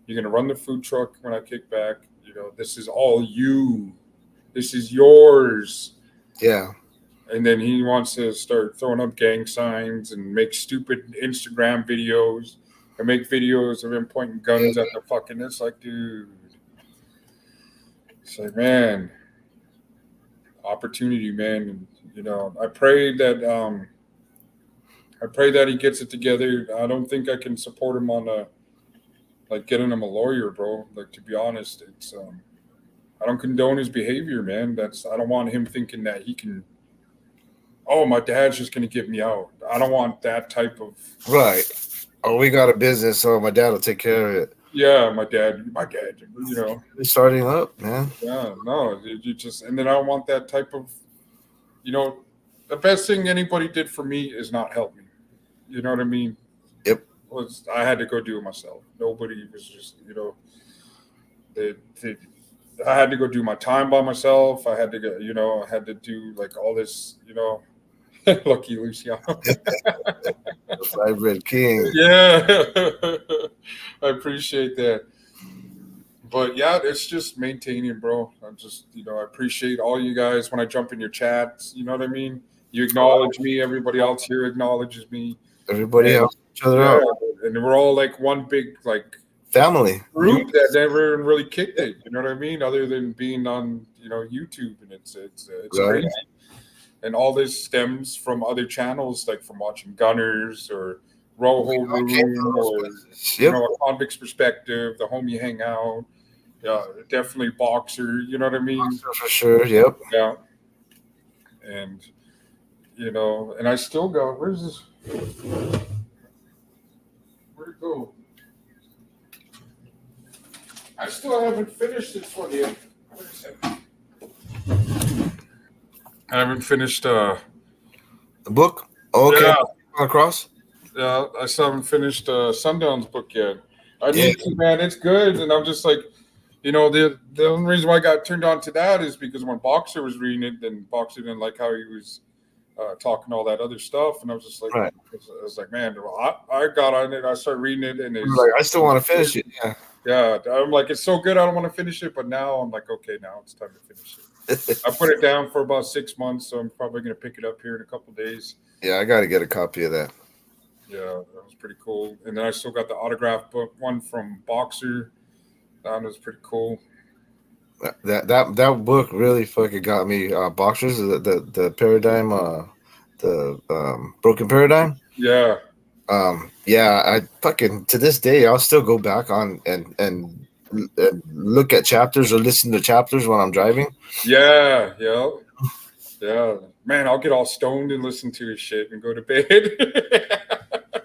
going to run the food truck when I kick back. This is all you. This is yours. Yeah. And then he wants to start throwing up gang signs and make stupid Instagram videos and make videos of him pointing guns at the fucking. It's like, dude. It's like, man, opportunity, man. And, I pray that he gets it together. I don't think I can support him on getting him a lawyer, bro. Like, to be honest, it's I don't condone his behavior, man. I don't want him thinking that he can. Oh, my dad's just gonna get me out. I don't want that type of. Right. Oh, we got a business, so my dad will take care of it. Yeah, my dad. You're starting up, man. Yeah, no, you just, and then I don't want that type of. The best thing anybody did for me is not help me. You know what I mean? Yep. I had to go do it myself. Nobody was just, I had to go do my time by myself. I had to go, I had to do like all this, Lucky Luciano. Hybrid King. Yeah. I appreciate that. But yeah, it's just maintaining, bro. I'm just, I appreciate all you guys when I jump in your chats. You know what I mean? You acknowledge me. Everybody else here acknowledges me. Everybody helps each other out. And we're all like one big, like, family group that never really kicked it. You know what I mean? Other than being on, YouTube, and it's right. crazy. And all this stems from other channels, like from watching Gunners or Rojo Room or Yep. A Convict's Perspective, the Homie Hangout. Yeah, definitely boxer. You know what I mean? For sure. Yep. Yeah, and and I still go. Where's this? Where'd it go? I still haven't finished this one yet. Wait a second. I haven't finished. The book. Okay. Yeah, Across. yeah. I still haven't finished Sundown's book yet. I Yeah. need to, man. It's good, and I'm just like, the only reason why I got turned on to that is because when Boxer was reading it, then Boxer didn't like how he was talking all that other stuff, and I was just like, Right. I was like, man, well, I got on it. I started reading it, and it's Like I still want to finish it. Yeah. yeah. I'm like, it's so good. I don't want to finish it, but now I'm like, okay, now it's time to finish it. I put it down for about 6 months, so I'm probably gonna pick it up here in a couple days. Yeah, I got to get a copy of that. Yeah, that was pretty cool. And then I still got the autograph book one from Boxer. That one was pretty cool. That book really fucking got me. Boxers, the paradigm, the broken paradigm. Yeah, Yeah, I fucking to this day I'll still go back on and look at chapters or listen to chapters when I'm driving. yeah. Man, I'll get all stoned and listen to his shit and go to bed.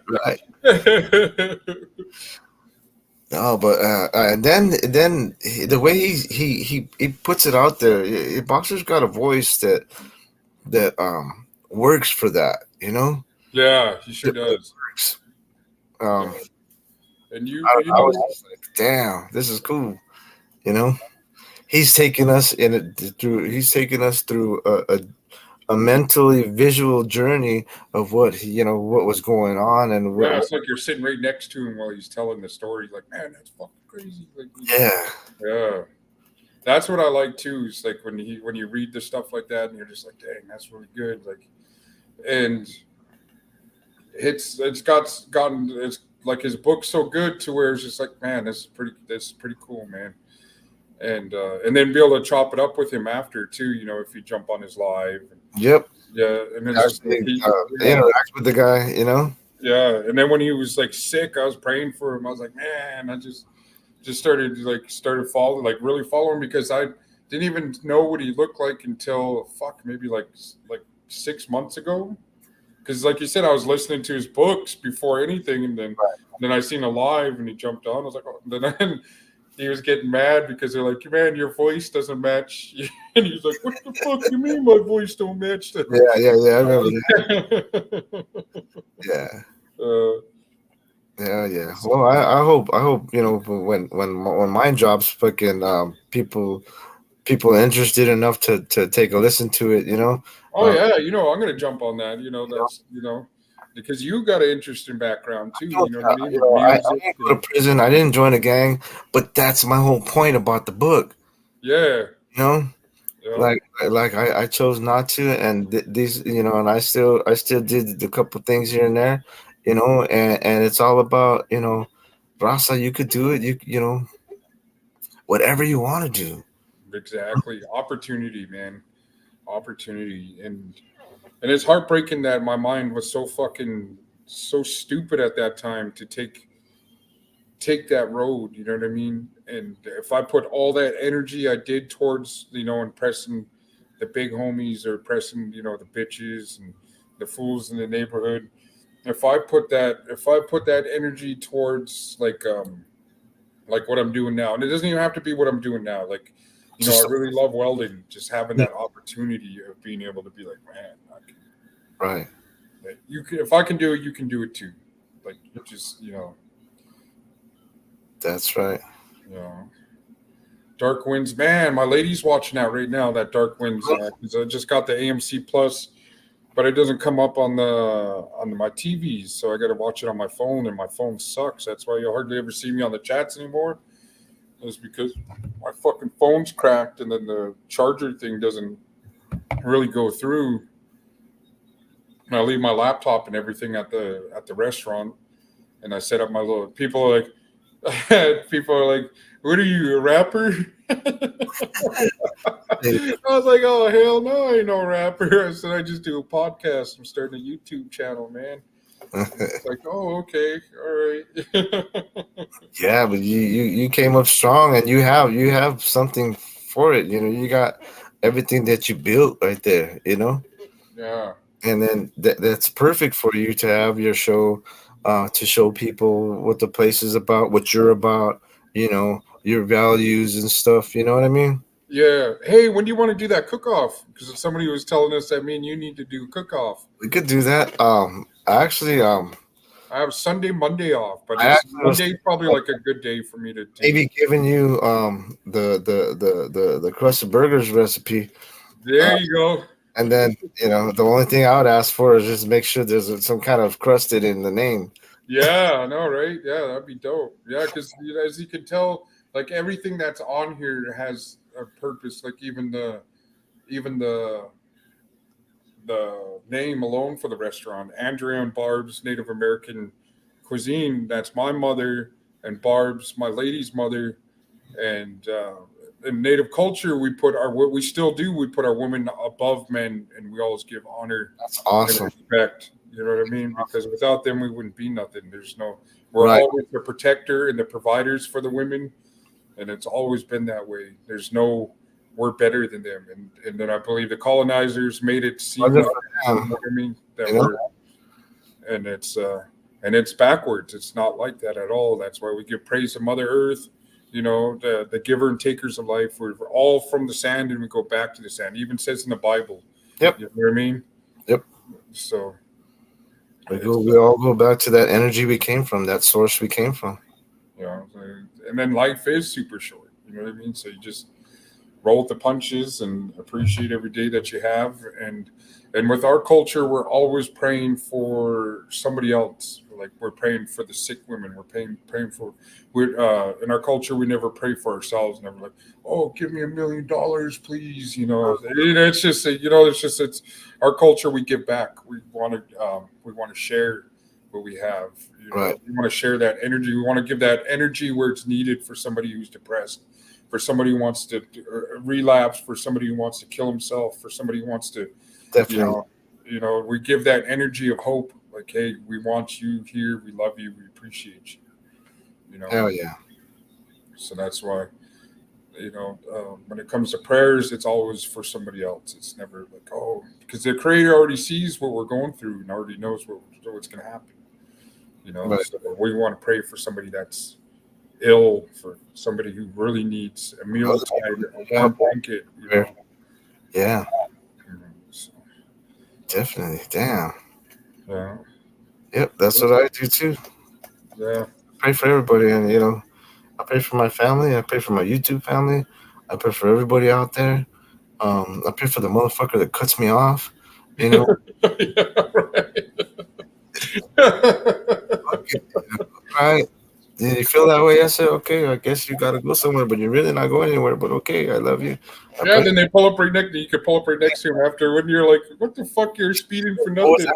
Right. No, but and then the way he puts it out there, Boxer's got a voice that works for that, you know. Yeah, he sure does. Works. And you I know, was just like, damn, this is cool, you know. He's taking us He's taking us through a mentally visual journey of what what was going on and yeah, it's like you're sitting right next to him while he's telling the story. Like, man, that's fucking crazy. Like, yeah. That's what I like too. Is like when you read the stuff like that, and you're just like, dang, that's really good. Like, and it's like his book's so good to where it's just like, man, this is pretty cool, man. And then be able to chop it up with him after too. If you jump on his live. Yep. Yeah, and then interact with the guy, you know. Yeah, and then when he was like sick, I was praying for him. I was like, man, I just started following, like really following, because I didn't even know what he looked like until maybe like 6 months ago. Because like you said, I was listening to his books before anything, and then I seen a live and he jumped on. I was like, oh. Then he was getting mad because they're like, man, your voice doesn't match. And he's like, what the fuck do you mean my voice don't match that? Yeah, I remember that. Yeah. Yeah. Well, I hope when mine drops, fucking people interested enough to take a listen to it, you know. Oh yeah, I'm gonna jump on that. That's because you got an interesting background too. You know what I mean? I didn't go to prison. I didn't join a gang, but that's my whole point about the book. Yeah. You know, yeah. like I chose not to, and these, and I still did a couple things here and there, and it's all about, Rasa, you could do it. You whatever you want to do. Exactly. Opportunity, man. Opportunity. And it's heartbreaking that my mind was so stupid at that time to take that road, you know what I mean? And if I put all that energy I did towards, impressing the big homies or pressing, the bitches and the fools in the neighborhood, if I put that energy towards like what I'm doing now, and it doesn't even have to be what I'm doing now, like, I really love welding, just having that opportunity of being able to be like, man, right. You can, if I can do it, you can do it too. Like, just, That's right. Dark Winds, man, my lady's watching that right now, that Dark Winds, because I just got the AMC Plus, but it doesn't come up on my TVs, so I got to watch it on my phone, and my phone sucks. That's why you hardly ever see me on the chats anymore. Is because my fucking phone's cracked, and then the charger thing doesn't really go through. And I leave my laptop and everything at the restaurant, and I set up my little. People are like, "What are you, a rapper?" I was like, "Oh hell no, I ain't no rapper." I said, "I just do a podcast. I'm starting a YouTube channel, man." It's like, oh, okay, all right. Yeah, but you came up strong, and you have something for it. You got everything that you built right there. Yeah, And then that's perfect for you to have your show, to show people what the place is about, what you're about. Your values and stuff. You know what I mean? yeah. Hey, when do you want to do that cook-off? Because somebody was telling us that me and you need to do a cook-off. We could do that. Actually, I have Sunday, Monday off, but I it's actually was Monday's probably like a good day for me to take. maybe giving you the crusted burgers recipe. There you go. And then, the only thing I would ask for is just make sure there's some kind of crusted in the name. Yeah, I know, right? Yeah, that'd be dope. Yeah, because as you can tell, like everything that's on here has a purpose. Like even the name alone for the restaurant, Andrea and Barb's Native American Cuisine. That's my mother, and Barb's my lady's mother. And in Native culture, what we still do. We put our women above men, and we always give honor That's and awesome. respect. You know what I mean? Because without them, we wouldn't be nothing. We're Right. always the protector and the providers for the women, and it's always been that way. We're better than them, and then I believe the colonizers made it seem like, Wonderful. you know what I mean, that You know? we're, and it's backwards. It's not like that at all. That's why we give praise to Mother Earth. The giver and takers of life. We're all from the sand, and we go back to the sand. It even says in the Bible. Yep. You know what I mean? Yep. So We all go back to that energy we came from, that source we came from. and then life is super short. You know what I mean? So you just roll with the punches and appreciate every day that you have. And with our culture, we're always praying for somebody else. Like we're praying for the sick women. We're praying for. In our culture, we never pray for ourselves. Never like, oh, give me $1 million, please. It's our culture. We give back. We want to share what we have. Right. We want to share that energy. We want to give that energy where it's needed for somebody who's depressed, for somebody who wants to relapse, for somebody who wants to kill himself, for somebody who wants to, Definitely. we give that energy of hope. Like, hey, we want you here. We love you. We appreciate you. Hell yeah. So that's why, when it comes to prayers, it's always for somebody else. It's never like, oh, because the Creator already sees what we're going through and already knows what's going to happen. Right. So we want to pray for somebody that's ill, for somebody who really needs a meal time, a warm blanket. Yeah, So, definitely. Damn. yeah, Yep, that's what I do too. yeah. Pray for everybody, and I pray for my family. I pray for my YouTube family. I pray for everybody out there. I pray for the motherfucker that cuts me off. Yeah, Right? Did you feel that way? I said, okay, I guess you gotta go somewhere, but you're really not going anywhere. But okay, I love you. I Yeah, pray- then they pull up right next. You could pull up right next to him after when you're like, "What the fuck? You're speeding for nothing."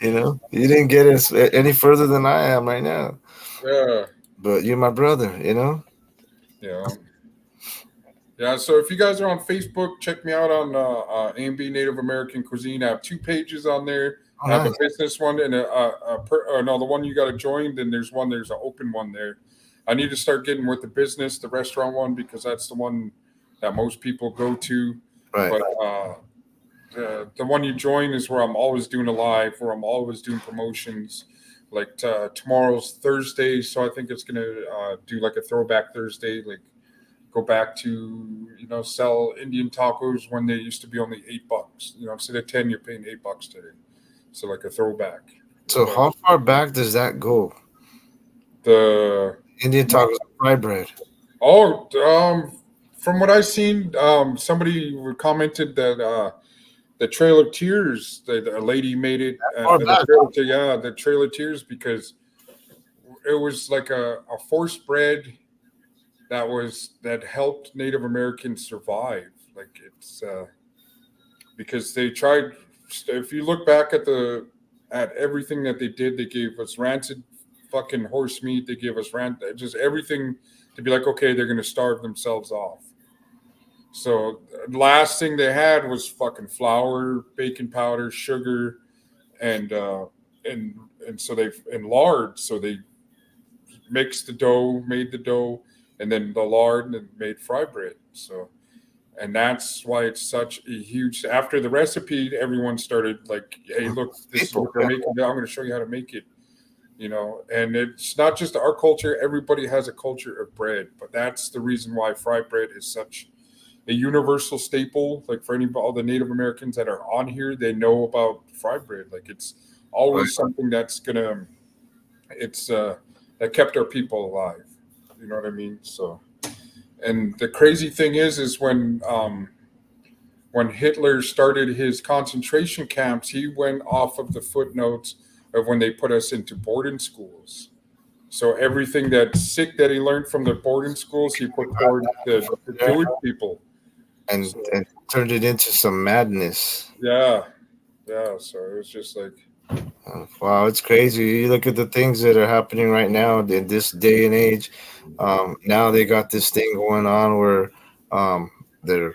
you didn't get any further than I am right now. Yeah, But you're my brother. yeah, yeah. So if you guys are on Facebook, check me out on AMB Native American Cuisine. I have 2 pages on there. Oh, I have nice. a business one and the one you got to join. Then there's an open one there. I need to start getting with the restaurant one, because that's the one that most people go to. Right. But the one you join is where I'm always doing a live, where I'm always doing promotions. Like tomorrow's Thursday, so I think it's gonna do like a throwback Thursday, like go back to sell Indian tacos when they used to be only $8. Instead of 10, you're paying $8 today. So like a throwback. So how far back does that go? The Indian tacos, fry bread. from what I've seen, somebody commented that the Trail of Tears, the lady made it. The Trail of Tears, because it was like a forced bread that helped Native Americans survive. Like it's because they tried. If you look back at everything that they did, they gave us rancid fucking horse meat. They gave us just everything to be like, okay, they're gonna starve themselves off. So the last thing they had was fucking flour, baking powder, sugar, and and so they and lard. So they mixed the dough, made the dough, and then the lard, and made fry bread. So, and that's why it's such a huge. After the recipe, everyone started like, "Hey, look, this is what they're making. I'm going to show you how to make it." You know, and it's not just our culture. Everybody has a culture of bread, but that's the reason why fried bread is such a universal staple. Like for anybody, all the Native Americans that are on here, they know about fried bread. Like it's always something that's gonna. It's that kept our people alive. You know what I mean? So, and the crazy thing is when Hitler started his concentration camps, he went off of the footnotes of when they put us into boarding schools. So everything that's sick that he learned from the boarding schools, he put toward the Jewish people. And So, and turned it into some madness. yeah. Yeah. So it was just like, Wow, it's crazy. You look at the things that are happening right now in this day and age. Now they got this thing going on where they're,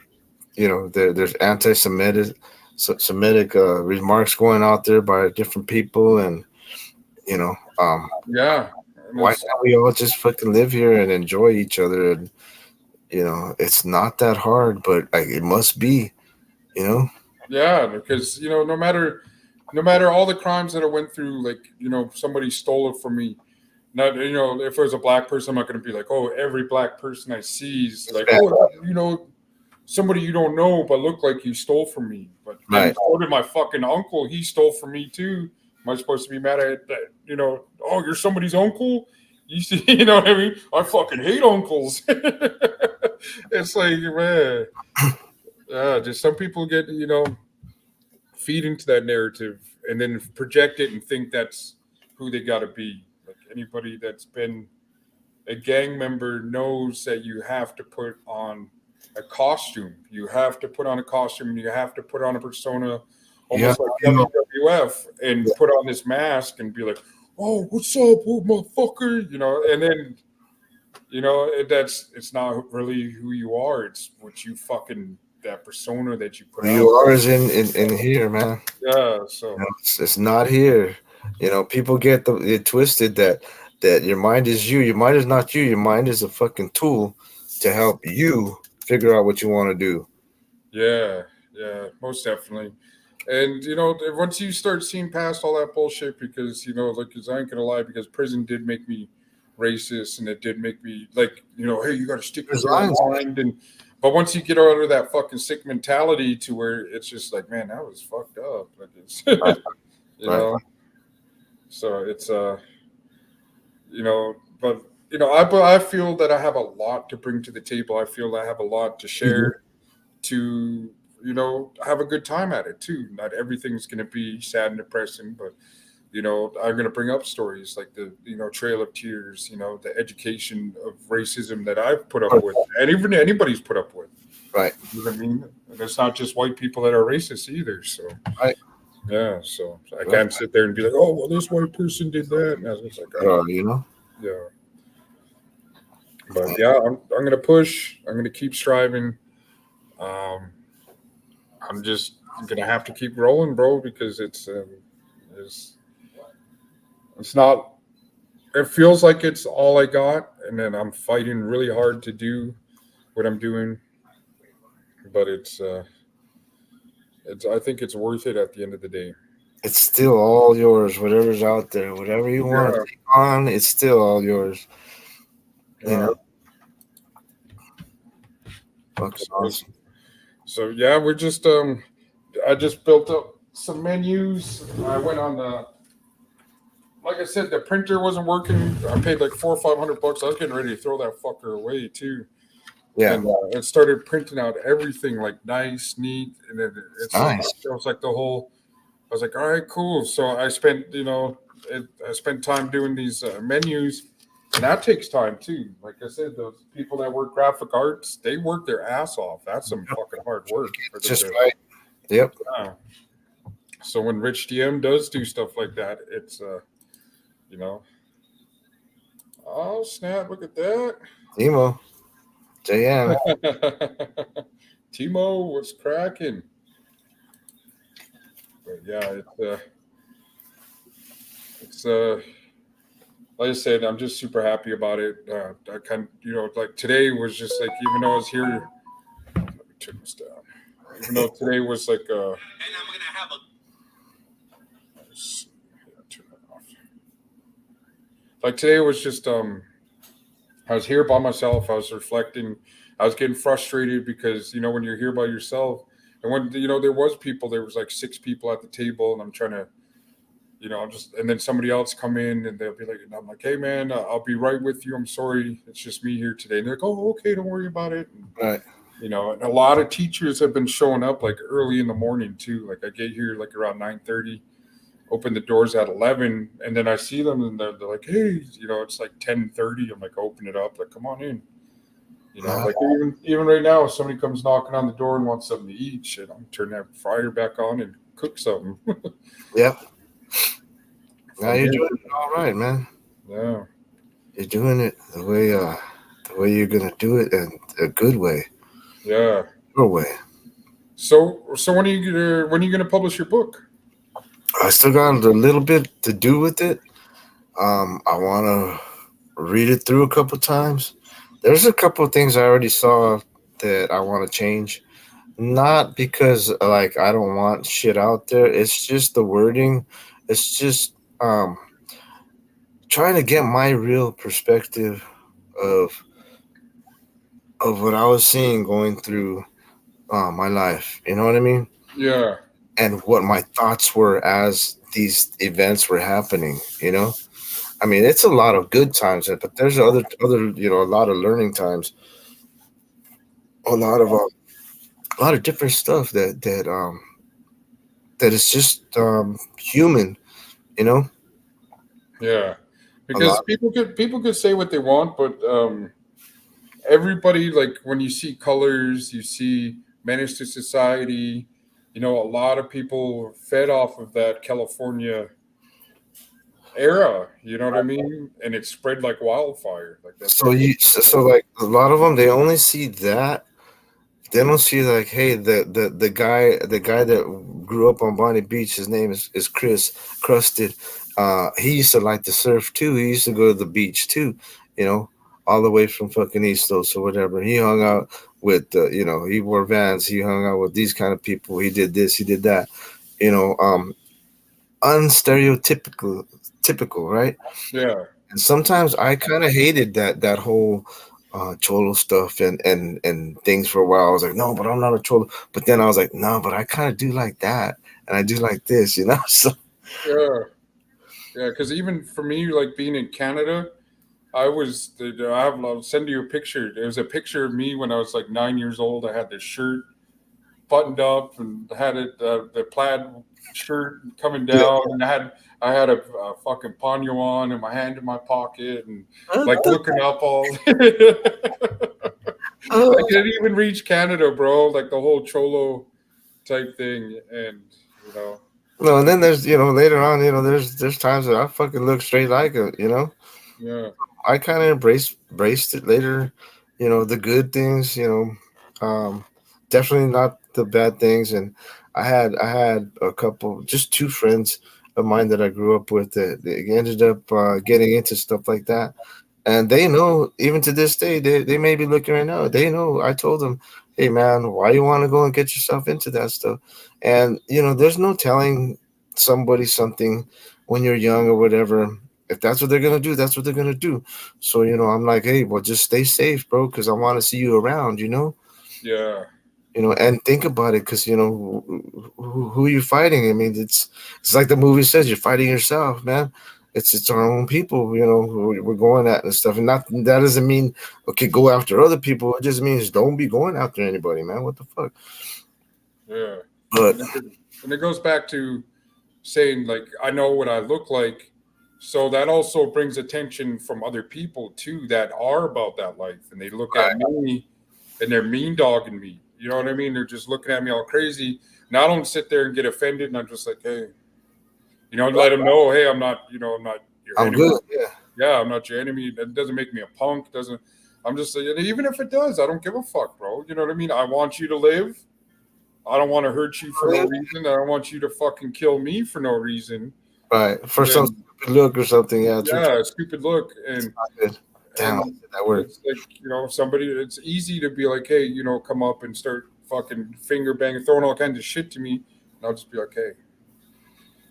there's Semitic remarks going out there by different people, and you know, yeah. And why it's, can't we all just fucking live here and enjoy each other? And it's not that hard, but like, it must be, yeah, because no matter all the crimes that I went through, like somebody stole it from me. Not if it was a black person, I'm not going to be like, oh, every black person I see is like, oh, somebody you don't know but look like you stole from me. But Right. so did my fucking uncle. He stole from me too. Am I supposed to be mad at that? Oh, you're somebody's uncle. You see, you know what I mean? I fucking hate uncles. It's like, man, just some people get feed into that narrative and then project it and think that's who they got to be. Like anybody that's been a gang member knows that you have to put on a costume. You have to put on a costume. And you have to put on a persona, almost like WWF, and put on this mask and be like, "Oh, what's up, motherfucker?" And then it's not really who you are. It's what you fucking that persona that you put on. You are is in here, man. Yeah, so it's not here. People get it twisted that your mind is you. Your mind is not you. Your mind is a fucking tool to help you figure out what you want to do. yeah, most definitely. And once you start seeing past all that bullshit, because because I ain't gonna lie, because prison did make me racist, and it did make me like, hey, you got to stick with your mind. But once you get out of that fucking sick mentality to where it's just like, man, that was fucked up. Like it's, know. So it's but I feel that I have a lot to bring to the table. I feel I have a lot to share, to have a good time at it too. Not everything's going to be sad and depressing, but I'm going to bring up stories like the Trail of Tears, the education of racism that I've put up with, and even anybody's put up with. Right. You know what I mean? And it's not just white people that are racist either. So right. Yeah, so I can't sit there and be like, oh, well, this white person did that. And I was like, yeah. But yeah, I'm going to push. I'm going to keep striving. I'm going to have to keep rolling, bro, because it's not, it feels like it's all I got. And then I'm fighting really hard to do what I'm doing. But I think it's worth it at the end of the day. It's still all yours. Whatever's out there, whatever you want to take on, it's still all yours. Awesome. So yeah, we're just I just built up some menus. I went on like I said, the printer wasn't working. I paid like $400 or $500. I was getting ready to throw that fucker away too. Yeah, and it started printing out everything like nice, neat, and then it's nice. It was like the whole. I was like, all right, cool. So I spent, I spent time doing these menus, and that takes time too. Like I said, those people that work graphic arts, they work their ass off. That's some fucking hard work. Just right. Yep. Yeah. So when Rich DM does do stuff like that, it's, oh snap! Look at that. Timo. JM. Timo, what's cracking? But yeah, it's like I said, I'm just super happy about it. I kind like today was just like, even though I was here, let me turn this down. Even though today was like, turn that off. Like today was just, I was here by myself. I was reflecting. I was getting frustrated because when you're here by yourself, and when there was people, there was like 6 people at the table, and I'm trying to I'm just, and then somebody else come in and they'll be like, and I'm like, hey man, I'll be right with you. I'm sorry, it's just me here today. And they're like, oh, okay, don't worry about it. And, Right. and a lot of teachers have been showing up like early in the morning too. Like I get here like around 9:30, open the doors at 11, and then I see them and they're like, hey, it's like 10:30. I'm like, open it up, like come on in. Like even right now, if somebody comes knocking on the door and wants something to eat, shit, I'm turning that fryer back on and cook something. Yep. Now you're doing it all right, man. Yeah. You're doing it the way you're gonna do it, in a good way. Yeah. Your way. So when are you gonna publish your book? I still got a little bit to do with it. I want to read it through a couple times. There's a couple of things I already saw that I want to change. Not because like I don't want shit out there. It's just the wording. It's just trying to get my real perspective of what I was seeing going through my life. You know what I mean? Yeah. And what my thoughts were as these events were happening. I mean, it's a lot of good times, but there's other a lot of learning times, a lot of different stuff that is just human. Yeah. Because people could say what they want, but everybody, like when you see colors, you see menace to society. A lot of people fed off of that California era. You know what I mean? And it spread like wildfire. Like that's So like a lot of them, they only see that. They don't see like, hey, the guy that grew up on Bonnie Beach, his name is Chris Crusted. He used to like to surf too. He used to go to the beach too, all the way from fucking East Coast or whatever. He hung out with, he wore Vans. He hung out with these kind of people. He did this. He did that. Typical, right? Yeah. And sometimes I kind of hated that whole cholo stuff and things for a while. I was like, no, but I'm not a cholo. But then I was like, no, but I kind of do like that, and I do like this, So Yeah, because even for me, like being in Canada, I'll send you a picture. There was a picture of me when I was like 9 years old. I had this shirt buttoned up and had it the plaid shirt coming down, and I had a fucking ponyo on and my hand in my pocket and like looking up all. I didn't even reach Canada, bro. Like the whole cholo type thing, and No, and then there's later on there's times that I fucking look straight like it, Yeah. I kind of embraced it later, the good things, definitely not the bad things. And I had a couple, just 2 friends of mine that I grew up with that they ended up getting into stuff like that. And they know, even to this day, they may be looking right now. They know I told them, hey man, why you want to go and get yourself into that stuff? And there's no telling somebody something when you're young or whatever. If that's what they're gonna do, that's what they're gonna do. So I'm like, hey, well, just stay safe, bro, because I want to see you around. Yeah. And think about it, because who you fighting. I mean, it's like the movie says, you're fighting yourself, man. It's our own people, who we're going at and stuff. And that doesn't mean, okay, go after other people. It just means don't be going after anybody, man. What the fuck? Yeah. But and it goes back to saying, like, I know what I look like. So that also brings attention from other people too that are about that life. And they look at me and they're mean dogging me. You know what I mean? They're just looking at me all crazy. Now I don't sit there and get offended, and I'm just like, hey, let them know, hey, I'm not your I'm enemy. good. Yeah. Yeah, I'm not your enemy. That doesn't make me a punk. I'm just like, even if it does, I don't give a fuck, bro. You know what I mean? I want you to live. I don't want to hurt you for no reason. I don't want you to fucking kill me for no reason. Right. For some And, stupid look or something. Yeah. yeah, stupid look. And Not good. Damn, and that word. it's like, somebody, it's easy to be like, hey, come up and start fucking finger banging, throwing all kinds of shit to me. And I'll just be like, hey,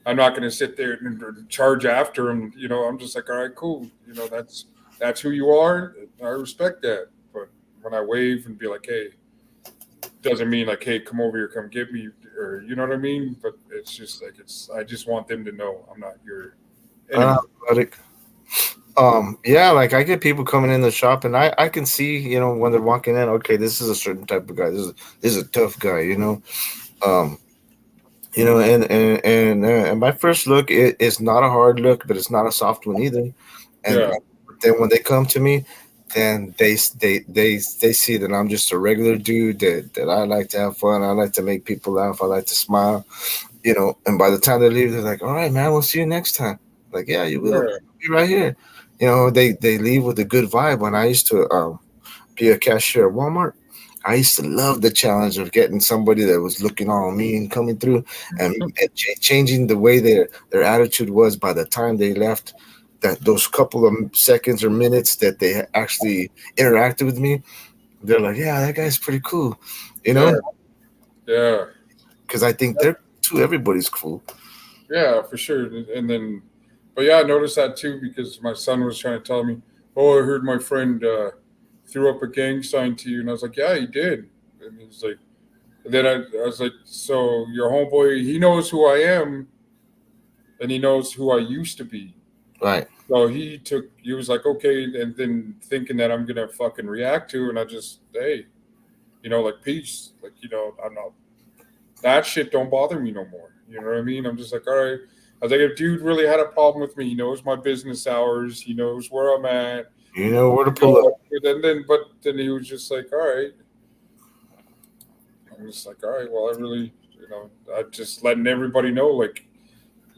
I'm not going to sit there and charge after him. I'm just like, all right, cool. That's who you are. I respect that. But when I wave and be like, hey, doesn't mean like, hey, come over here, come get me, or you know what I mean? But it's just like, I just want them to know I'm not your enemy. Athletic. Yeah, like I get people coming in the shop, and I can see, when they're walking in, okay, this is a certain type of guy. This is a tough guy. Um, and my first look, it's not a hard look, but it's not a soft one either. And Yeah. then when they come to me, then they see that I'm just a regular dude that I like to have fun. I like to make people laugh. I like to smile. And by the time they leave, they're like, all right, man, we'll see you next time. Like, yeah, you will. Yeah. Be right here. They leave with a good vibe. When I used to be a cashier at Walmart, I used to love the challenge of getting somebody that was looking all mean coming through and changing the way their attitude was by the time they left. That those couple of seconds or minutes that they actually interacted with me, they're like, yeah, that guy's pretty cool, Yeah. because I think they're too. Everybody's cool. Yeah, for sure. And then, but yeah, I noticed that too because my son was trying to tell me, oh, I heard my friend threw up a gang sign to you. And I was like, yeah, he did. And he's like, and then I was like, so your homeboy, he knows who I am and he knows who I used to be. Right. So he was like, okay. And then thinking that I'm going to fucking react to, and I just, hey, like peace. Like, I'm not, that shit don't bother me no more. You know what I mean? I'm just like, all right. I was like, if dude really had a problem with me, he knows my business hours, he knows where I'm at. You know where to pull up. But then he was just like, all right. I'm just like, all right, well, I really, I just letting everybody know, like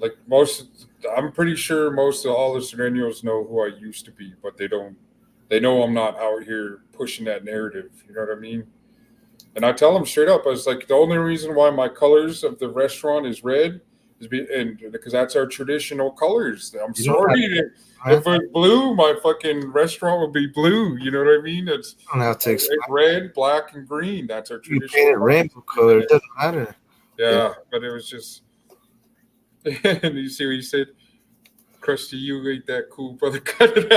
I'm pretty sure most of all the Serenios know who I used to be, but they know I'm not out here pushing that narrative. You know what I mean? And I tell them straight up, I was like, the only reason why my colors of the restaurant is red is because that's our traditional colors. I'm sorry. If it was blue, my fucking restaurant would be blue. You know what I mean? It's red, black, and green. That's our traditional. You paint it rainbow color. It doesn't matter. Yeah, but it was just. And you see what he said? Krusty, you ain't that cool, brother. Cut it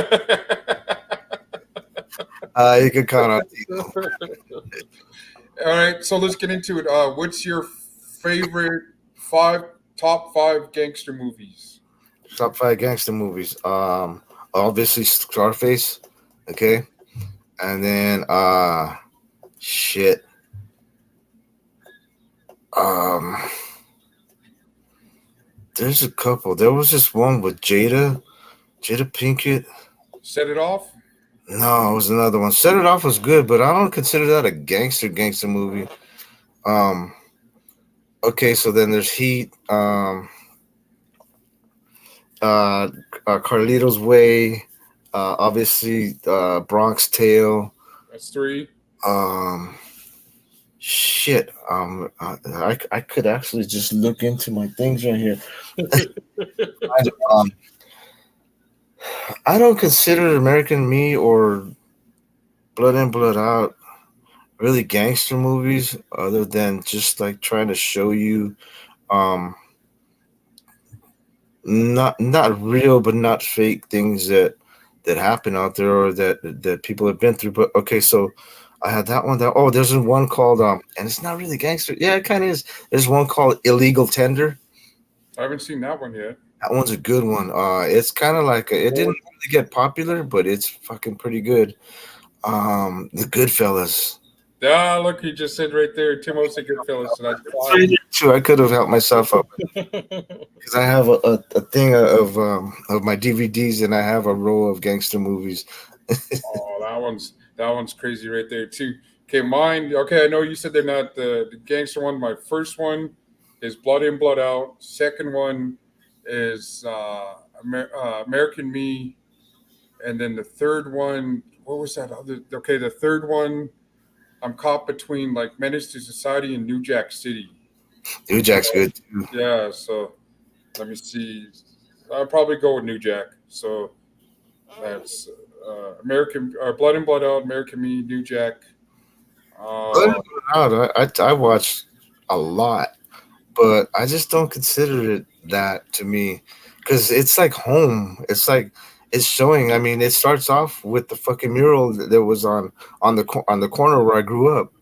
out. You can count on. All right, so let's get into it. What's your favorite top five gangster movies? Top 5 gangster movies. Obviously Scarface. Okay, and then shit. There's a couple. There was this one with Jada Pinkett. Set It Off? No, it was another one. Set It Off was good, but I don't consider that a gangster movie. Okay, so then there's Heat. Carlito's Way. Obviously, Bronx Tale. That's 3. Shit. I could actually just look into my things right here. I don't consider American Me or Blood In, Blood Out really gangster movies, other than just like trying to show you, not real but not fake things that happen out there or that people have been through. But okay, so I had that one. There's one called and it's not really gangster. Yeah, it kind of is. There's one called Illegal Tender. I haven't seen that one yet. That one's a good one. It's kind of like it didn't really get popular, but it's fucking pretty good. The Goodfellas. Yeah, look, he just said right there, Timo's the Goodfellas. I could have helped myself up because I have a thing of my DVDs, and I have a row of gangster movies. Oh, that one's crazy right there too. Okay, mine. Okay, I know you said they're not the gangster one. My first one is Blood In, Blood Out. Second one is American Me, and then the third one. What was that other? Okay, the third one. I'm caught between like Menace to Society and New Jack City. New Jack's good too. Yeah, so let me see. I'll probably go with New Jack. So that's American Blood and Blood Out, American Me, New Jack. I watched a lot, but I just don't consider it that to me because it's like home. It's like it's showing. I mean, it starts off with the fucking mural that was on the corner where I grew up.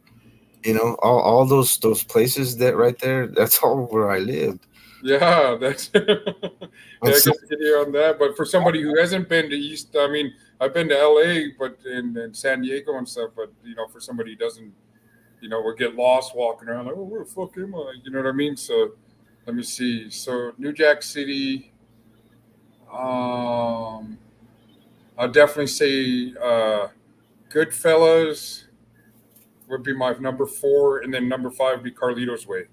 You know, all those places that right there. That's all where I lived. Yeah, that's yeah, I And guess so, I get you on that. But for somebody who hasn't been to East, I mean, I've been to LA, but in San Diego and stuff. But for somebody who doesn't, would get lost walking around like, oh, where the fuck am I? You know what I mean? So let me see. So New Jack City, I'll definitely say Goodfellas would be my number 4, and then number 5 would be Carlito's Way.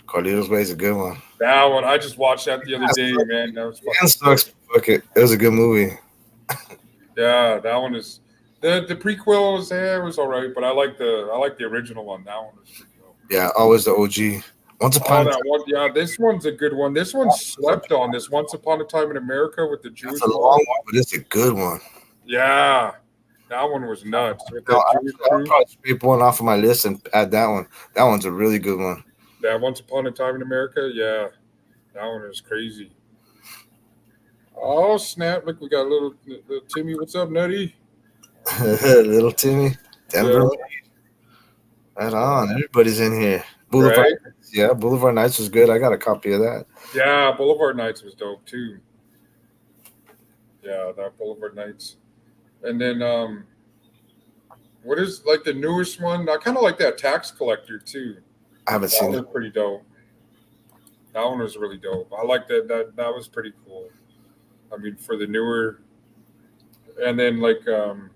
Carlito's Way is a good one. That one, I just watched that the other day, man. That was It fucking sucks. Fuck it. It was a good movie. yeah. That one is the prequel was there, was all right, but I like the original one. That one was pretty dope. Yeah, always the OG. Once Oh, upon a that time. one, yeah. This one's a good one. This one's slept on. This Once Upon a Time in America with the Jewish It's a long one. one, but it's a good one. Yeah, that one was nuts. With No, that Jewish I'll crew. probably scrape one off of my list and add that one. That one's a really good one. That Once Upon a Time in America, yeah, that one is crazy. Oh snap! Look, we got little Timmy. What's up, Nutty? Little Timmy. Denver. Yeah. Right on. Everybody's in here. Boulevard. Right? Yeah, Boulevard Nights was good. I got a copy of that. Yeah, Boulevard Nights was dope too. Yeah, that Boulevard Nights. And then what is like the newest one? I kind of like that Tax Collector too. I haven't That seen was it. pretty dope. That one was really dope. I like that. That was pretty cool. I mean, for the newer, and then like when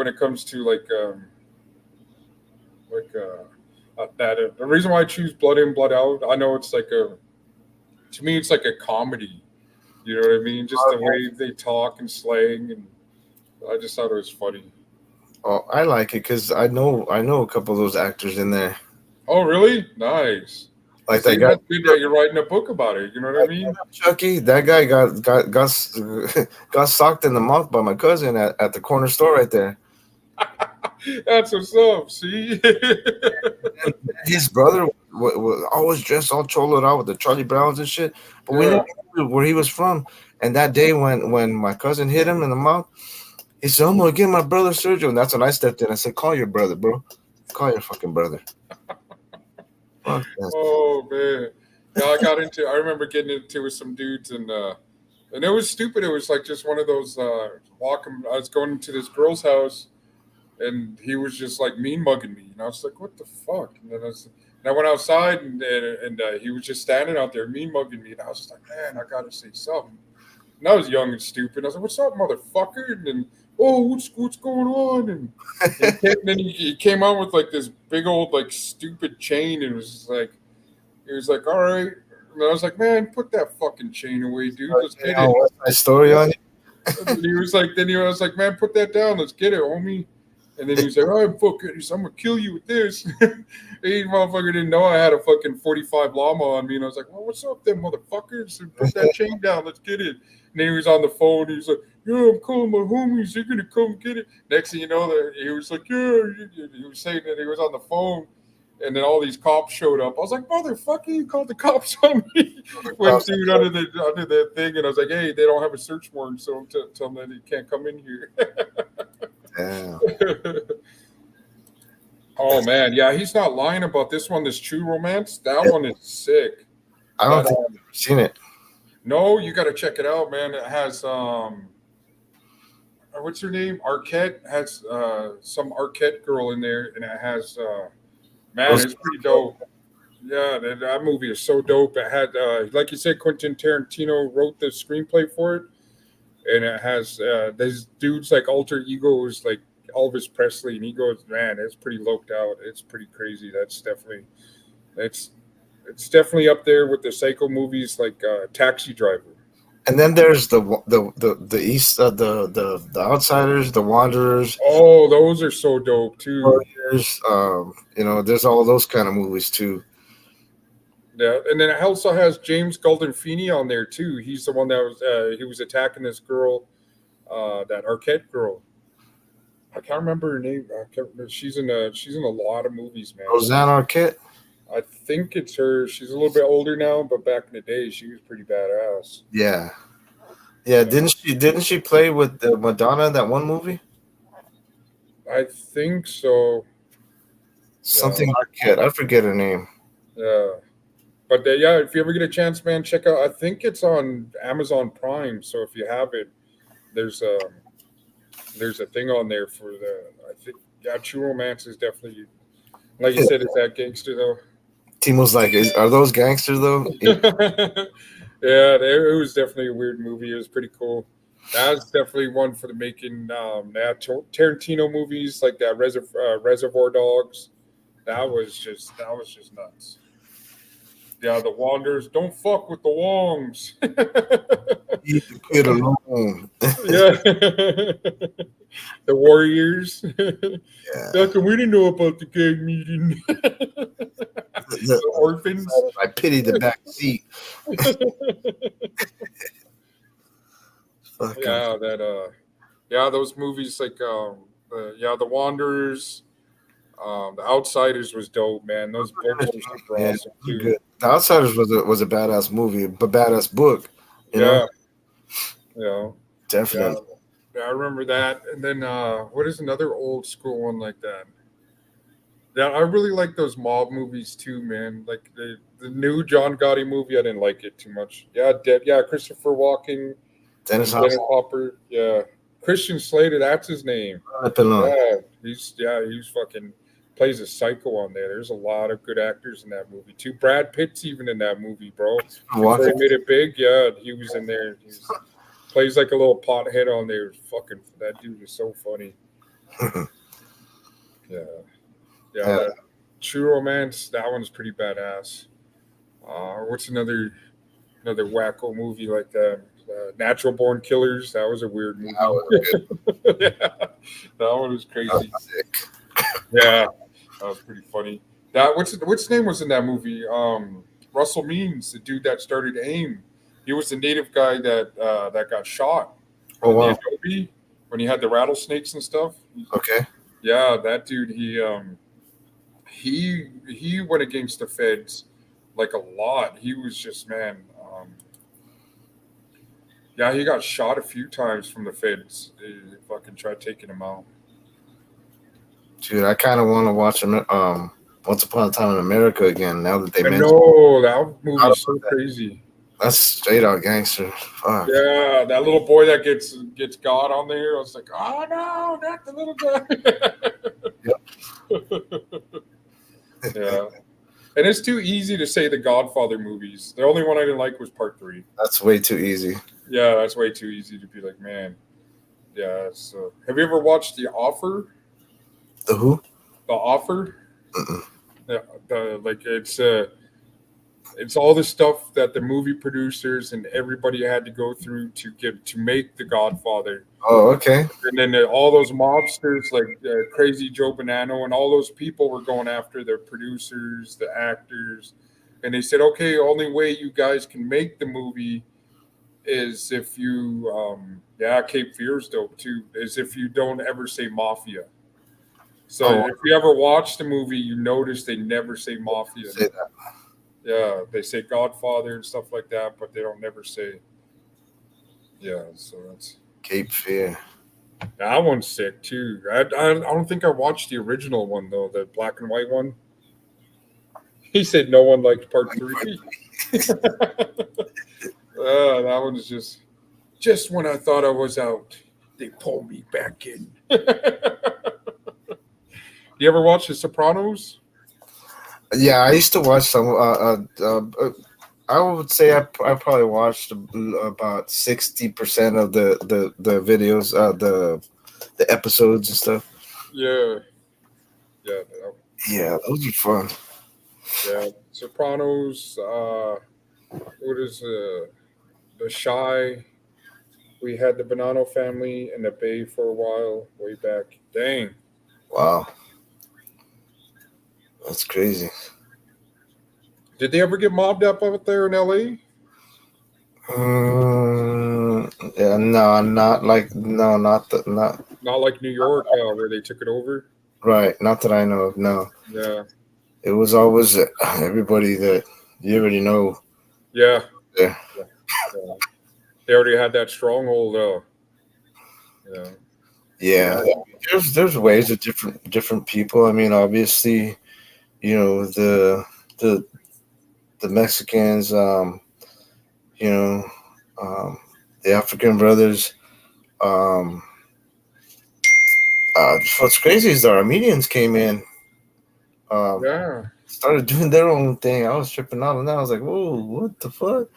it comes to that the reason why I choose Blood In Blood Out, I know it's to me it's like a comedy. You know what I mean? Just the way they talk and slang, and I just thought it was funny. Oh, I like it because I know a couple of those actors in there. Oh, really? Nice. Like See, that guy that's good that you're writing a book about it. You know what I mean? Chucky. That guy got socked in the mouth by my cousin at the corner store right there. That's what's up. See? His brother was always dressed all choloed out with the Charlie Browns and shit, but we Yeah. never knew where he was from. And that day when my cousin hit him in the mouth, he said, "I'm gonna get my brother Sergio." And that's when I stepped in. I said, "Call your brother, bro. Call your fucking brother." Fuck that. Oh man. Yeah, I remember getting into it with some dudes, and it was stupid. It was like just one of those I was going to this girl's house, and he was just like mean mugging me, and I was like, "What the fuck?" And then I went outside, and he was just standing out there mean mugging me, and I was just like, "Man, I gotta say something." And I was young and stupid. I was like, "What's up, motherfucker?" And then, "Oh, what's going on?" And then he came out with like this big old like stupid chain, and he was like, "All right." And I was like, "Man, put that fucking chain away, dude. Let's get it." What's my story on it? And he was like, "Man, put that down. Let's get it, homie." And then he was like, "Oh, I'm gonna kill you with this." He motherfucker didn't know I had a fucking 45 llama on me, and I was like, "Well, what's up, then, motherfuckers? And put that chain down. Let's get it." And then he was on the phone. He was like, "Yeah, I'm calling my homies. They're gonna come get it." Next thing you know, that he was like, "Yeah." He was saying that he was on the phone, and then all these cops showed up. I was like, "Motherfucker, you called the cops on me." Went dude under the thing, and I was like, "Hey, they don't have a search warrant, so tell them that they can't come in here." Damn. Oh man, yeah, he's not lying about this one. This True Romance, that one is sick. I don't think I've ever seen it. No, you got to check it out, man. It has what's her name? Arquette has some Arquette girl in there, and it has man, it's pretty dope. Yeah, that movie is so dope. It had like you said, Quentin Tarantino wrote the screenplay for it, and it has these dudes like alter egos like Elvis Presley, and he goes, man, it's pretty loped out. It's pretty crazy. It's definitely up there with the psycho movies like Taxi Driver. And then there's the East, the Outsiders, the Wanderers. Oh, those are so dope too. Warriors, there's all those kind of movies too. Yeah, and then it also has James Gandolfini on there too. He's the one that was he was attacking this girl, that Arquette girl. I can't remember her name. I can't remember. She's in a lot of movies, man. Roseanne Arquette. I think it's her. She's a little bit older now, but back in the day, she was pretty badass. Yeah. Yeah, didn't she play with Madonna in that one movie? I think so. Something Arquette. I forget her name. Yeah. But yeah, if you ever get a chance, man, check out. I think it's on Amazon Prime. So if you have it, there's a thing on there for the. I think True Romance is definitely, like you said, it's that gangster though. Timo's like, are those gangsters though? Yeah, it was definitely a weird movie. It was pretty cool. That was definitely one for the making. Tarantino movies like that, Reservoir Dogs. That was just nuts. Yeah, the Wanderers. Don't fuck with the Wongs. Leave the kid alone. Yeah. The Warriors. Yeah. How come we didn't know about the gang meeting? The orphans. I pity the back seat. Yeah, those movies like The Wanderers, The Outsiders was dope, man. Those books were super Yeah, awesome too. good. The Outsiders was a badass movie, but badass book. You know? Yeah. Definitely. Yeah, I remember that. And then what is another old school one like that? Yeah, I really like those mob movies too, man. Like the new John Gotti movie, I didn't like it too much. Yeah, Christopher Walken, Dennis Dennis Hopper, yeah. Christian Slater, that's his name. Hopper. Yeah, he's fucking plays a psycho on there. There's a lot of good actors in that movie too. Brad Pitt's even in that movie, bro. Before he made it big, yeah, he was in there. He plays like a little pothead on there. Fucking, that dude is so funny. Yeah. True Romance, that one's pretty badass. What's another wacko movie like that? Natural Born Killers. That was a weird movie. Yeah, that one was crazy. Yeah, that was pretty funny. What's name was in that movie? Russell Means, the dude that started AIM. He was the native guy that got shot. Oh wow! Adobe, when he had the rattlesnakes and stuff. Okay. Yeah, that dude. He went against the feds like a lot. He was just yeah, he got shot a few times from the feds. They fucking tried taking him out. Dude, I kind of want to watch Once Upon a Time in America again. Now that they mentioned, that movie is so crazy. That's straight out gangster. Fuck. Yeah, that little boy that gets God on there. I was like, oh no, not the little guy. Yeah. And it's too easy to say the Godfather movies. The only one I didn't like was Part 3. That's way too easy. Yeah, that's way too easy to be like, man. Yeah. So, have you ever watched The Offer? The who? The Offer. Mm-mm. Yeah, it's all the stuff that the movie producers and everybody had to go through to make The Godfather. Oh, okay. And then all those mobsters like Crazy Joe Bonanno and all those people were going after the producers, the actors, and they said, okay, only way you guys can make the movie is if you, Cape Fear's dope too, is if you don't ever say mafia. So if you ever watch the movie, you notice they never say mafia. Say that. Yeah, they say Godfather and stuff like that, but they don't never say. Yeah, so that's Cape Fear. that one's sick too. I don't think I watched the original one though, the black and white one. He said no one liked Part 3. That one's just when I thought I was out, they pulled me back in. You ever watch The Sopranos? Yeah, I used to watch some. I would say I probably watched about 60% of the videos, the episodes and stuff. Yeah. Yeah, those are fun. Yeah, Sopranos. What is The Shy? We had the Bonanno family in the Bay for a while, way back. Dang. Wow, that's crazy. Did they ever get mobbed up out there in LA? Yeah, no, not like no, not Not like New York, where they took it over. right. Not that I know of. No, Yeah, it was always everybody that you already know. yeah. Yeah. Yeah. They already had that stronghold. Yeah, Yeah, there's ways of different people. I mean, obviously, you know the the Mexicans, you know, um, the African brothers. Um, what's crazy is the Armenians came in, yeah. started doing their own thing. I was tripping out on that. I was like, whoa, what the fuck?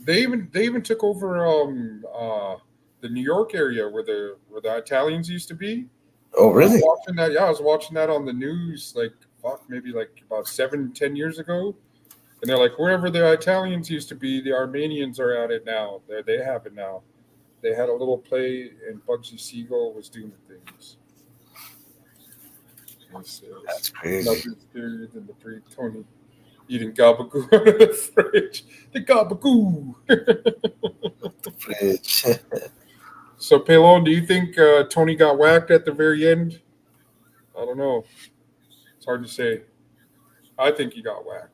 They even took over the New York area where the Italians used to be. Oh, I was really? watching that. Yeah, I was watching that on the news. Like, fuck, maybe like about 7-10 years ago. And they're like, wherever the Italians used to be, the Armenians are at it now. They have it now. They had a little play, and Bugsy Siegel was doing the things. That's crazy. Nothing scarier than the pre Tony eating gabagoo out of the fridge. The gabagoo. Fridge. So, Pelon, do you think Tony got whacked at the very end? I don't know. It's hard to say. I think he got whacked.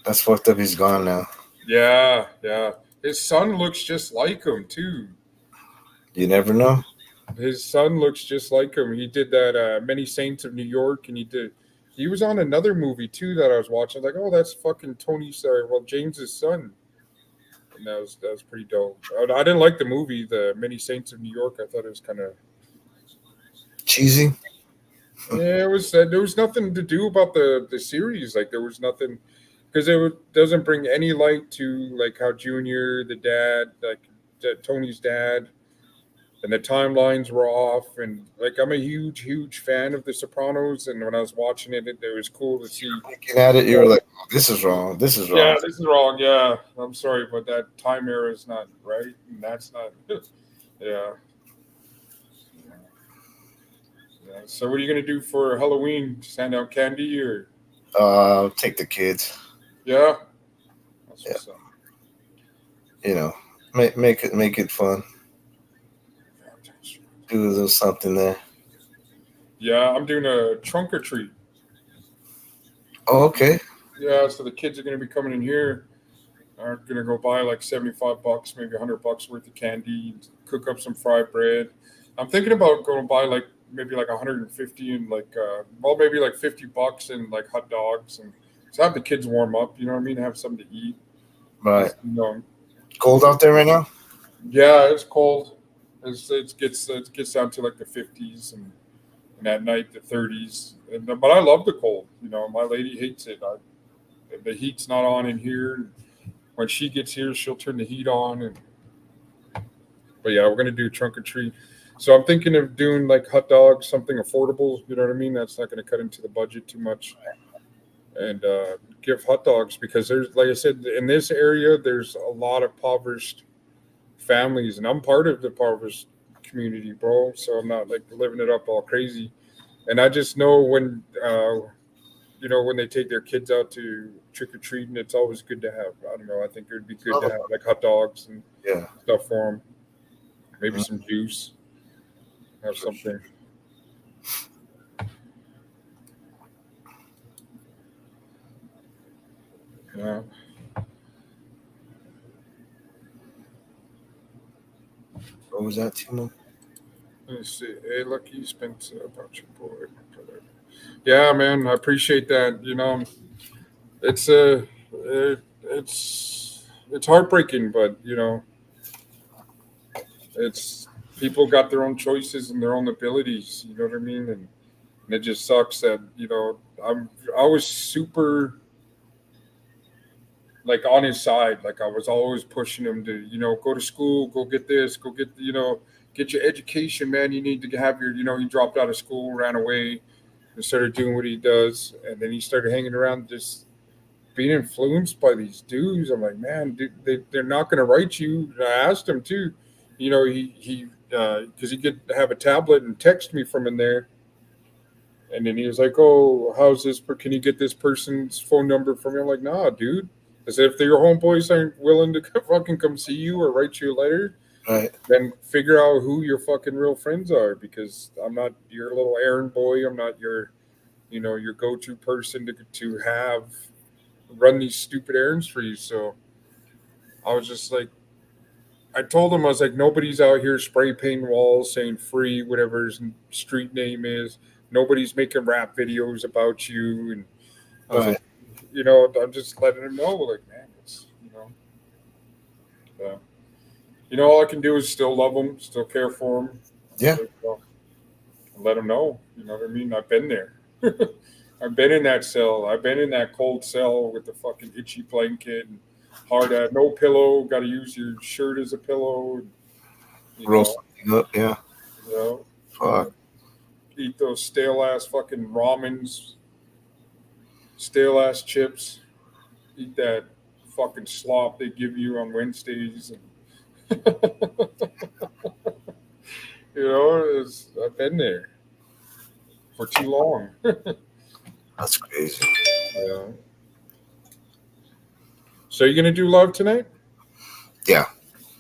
That's fucked up. He's gone now. Yeah, yeah. His son looks just like him, too. You never know. His son looks just like him. He did that Many Saints of New York, and he was on another movie, too, that I was watching. Like, oh, that's fucking James's son. And that was pretty dope. I didn't like the movie, the Many Saints of New York. I thought it was kind of Cheesy. yeah. It was there was nothing to do about the series. Like there was nothing because doesn't bring any light to like how Junior, the dad, like Tony's dad, and the timelines were off. And like I'm a huge fan of The Sopranos, and when I was watching it was cool to see. Looking at it, you were like, oh, "This is wrong. This is wrong." Yeah, this is wrong. Yeah, I'm sorry, but that time era is not right, and that's not. Yeah. Yeah. So, what are you gonna do for Halloween? Just hand out candy, or Take the kids. yeah? That's what's up. You know, make it fun. Do a little something there. Yeah, I'm doing a trunk or treat. Oh, okay. Yeah, so the kids are gonna be coming in here. Are gonna go buy like $75, maybe $100 worth of candy, cook up some fried bread. I'm thinking about going to buy like maybe like 150 and like maybe like $50 and like hot dogs and just have the kids warm up. You know what I mean? Have something to eat. Right. You know, Cold out there right now? yeah, it's cold. It gets down to like the 50s and at night the 30s. But I love the cold. You know, my lady hates it. The heat's not on in here. When she gets here, she'll turn the heat on. But yeah, we're gonna do trunk or treat. So I'm thinking of doing like hot dogs, something affordable. You know what I mean? That's not gonna cut into the budget too much. And give hot dogs because there's, like I said, in this area, there's a lot of impoverished families, and I'm part of the impoverished community, bro. So I'm not like living it up all crazy. And I just know when when they take their kids out to trick or treating, it's always good to have. I don't know. I think it would be good to have like hot dogs and Yeah. stuff for them. Maybe some juice. Have something. Yeah. What was that, Timo? Let me see. Hey, Lucky Spencer, about your boy. Yeah, man, I appreciate that. You know, it's it's heartbreaking, but you know, it's people got their own choices and their own abilities. You know what I mean? And it just sucks that I was super like on his side. Like I was always pushing him to go to school, go get this, go get get your education, man. You need to have your he dropped out of school, ran away, and started doing what he does, and then he started hanging around just being influenced by these dudes. I'm like, man, dude, they're not going to write you. And I asked him too, he because he could have a tablet and text me from in there, And then he was like, "Oh, how's this? Can you get this person's phone number for me?" I'm like, "Nah, dude. I said, if your homeboys aren't willing to fucking come see you or write you a letter, Right. then figure out who your fucking real friends are, because I'm not your little errand boy. I'm not your, your go-to person to have run these stupid errands for you." So I was just like, I told him, I was like, nobody's out here spray painting walls saying free, whatever his street name is. Nobody's making rap videos about you. And I was Right. like, I'm just letting him know, like, man, it's, all I can do is still love him, still care for him. Yeah. Let him know. You know what I mean? I've been there. I've been in that cell. I've been in that cold cell with the fucking itchy blanket and hard at no pillow. Got to use your shirt as a pillow. And, Roll something up. Yeah. Fuck. Eat those stale ass fucking ramens, stale ass chips. Eat that fucking slop they give you on Wednesdays. And I've been there for too long. That's crazy. Yeah. So you gonna do love tonight? Yeah.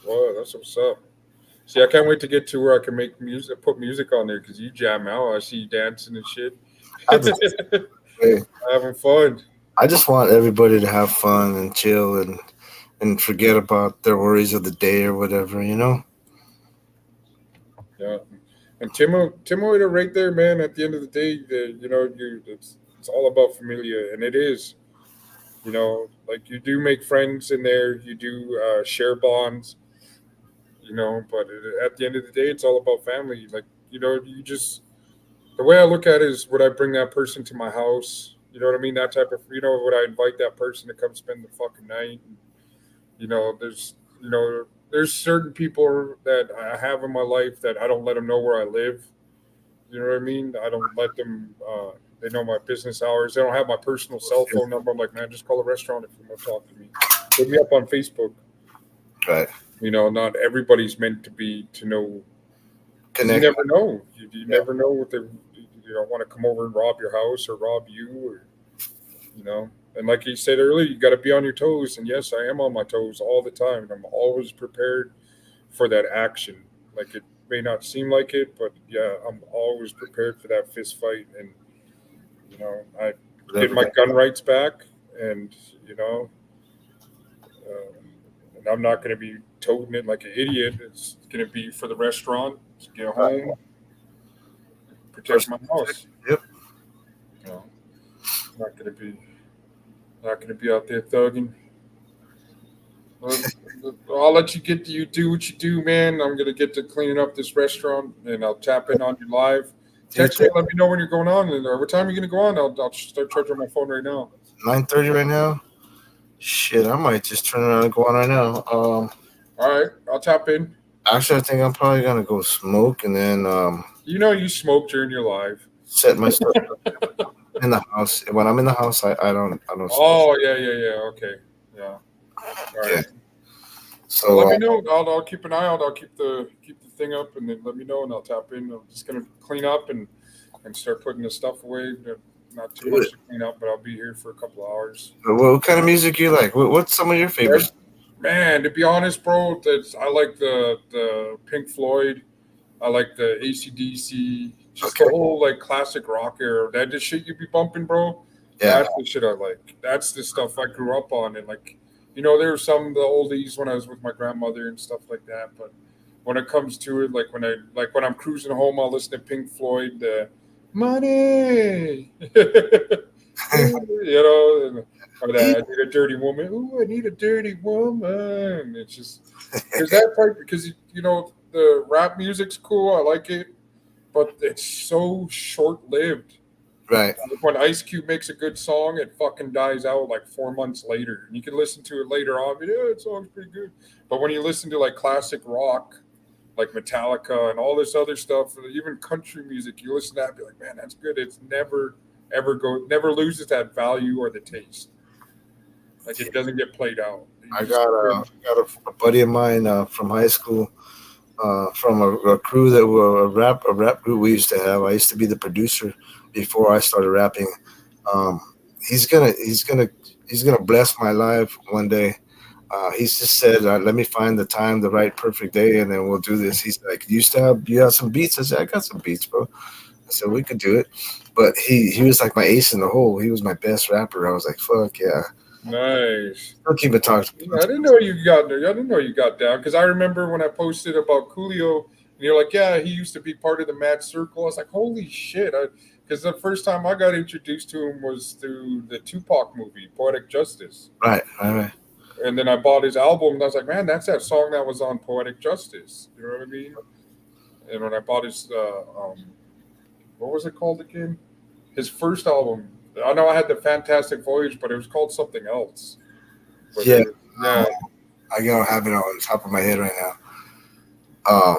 Well, that's what's up. See, I can't wait to get to where I can make music, put music on there, because you jam out. I see you dancing and shit. Hey, Having fun. I just want everybody to have fun and chill and forget about their worries of the day or whatever, Yeah. And Timo, right there, man. At the end of the day, it's all about familia, and it is. Like, you do make friends in there. You do share bonds. But at the end of the day, it's all about family. Like, you just, the way I look at it is, would I bring that person to my house? You know what I mean? That type of, would I invite that person to come spend the fucking night? There's certain people that I have in my life that I don't let them know where I live. You know what I mean? I don't let them, they know my business hours. They don't have my personal cell phone number. I'm like, man, just call a restaurant if you want to talk to me. Hit me up on Facebook. Right. Not everybody's meant to know. Connect. You never know. You never know what they want to come over and rob your house or rob you, or. And like you said earlier, you got to be on your toes. And yes, I am on my toes all the time. I'm always prepared for that action. Like, it may not seem like it, but yeah, I'm always prepared for that fist fight. And I get my gun rights back, and and I'm not going to be toting it like an idiot. It's going to be for the restaurant to get home, protect my house. Yep. Not going to be out there thugging. I'll let you do what you do, man. I'm going to get to cleaning up this restaurant, and I'll tap in on you live. Text me, let me know when you're going on, and what time are you going to go on? I'll start charging my phone right now. 9:30 right now. Shit, I might just turn around and go on right now. All right, I'll tap in. Actually, I think I'm probably gonna go smoke and then you smoke during your live. set my stuff up in the house. When I'm in the house, I don't smoke. Oh yeah. Okay, yeah. All right. Yeah. So let me know. I'll keep an eye out. I'll keep the thing up, and then let me know, and I'll tap in. I'm just gonna clean up and start putting the stuff away. Not too much to clean up, but I'll be here for a couple of hours. What kind of music you like? What's some of your favorites? Man, to be honest, bro, I like the Pink Floyd. I like the AC/DC. Just the whole like classic rock era. That the shit you be bumping, bro. Yeah. That's the shit I like. That's the stuff I grew up on, and like, there were some of the oldies when I was with my grandmother and stuff like that. But when it comes to it, like when I'm cruising home, I'll listen to Pink Floyd. The money, or that I need a dirty woman. Ooh, I need a dirty woman. It's just because that part, because the rap music's cool. I like it, but it's so short-lived. Right. When Ice Cube makes a good song, it fucking dies out like 4 months later. And you can listen to it later on, but yeah, that song's pretty good. But when you listen to like classic rock, like Metallica and all this other stuff, even country music, you listen to that and be like, man, that's good. It's never loses that value or the taste. Like, it doesn't get played out. I got a buddy of mine from high school, from a crew that were a rap group we used to have. I used to be the producer before I started rapping. He's gonna bless my life one day. He's just said, "Let me find the time, the right perfect day, and then we'll do this." He's like, you have some beats?" I said, "I got some beats, bro." I said, "We could do it." But he was like my ace in the hole. He was my best rapper. I was like, "Fuck yeah!" Nice. I'll keep it talking. I didn't know you got there. I didn't know you got down because I remember when I posted about Coolio, and you're like, "Yeah, he used to be part of the Mad Circle." I was like, "Holy shit!" Because the first time I got introduced to him was through the Tupac movie, Poetic Justice. Right. And then I bought his album, and I was like, "Man, that's that song that was on Poetic Justice." You know what I mean? And when I bought his, what was it called again? His first album. I know I had the Fantastic Voyage, but it was called something else. But Yeah. yeah. I don't have it on top of my head right now.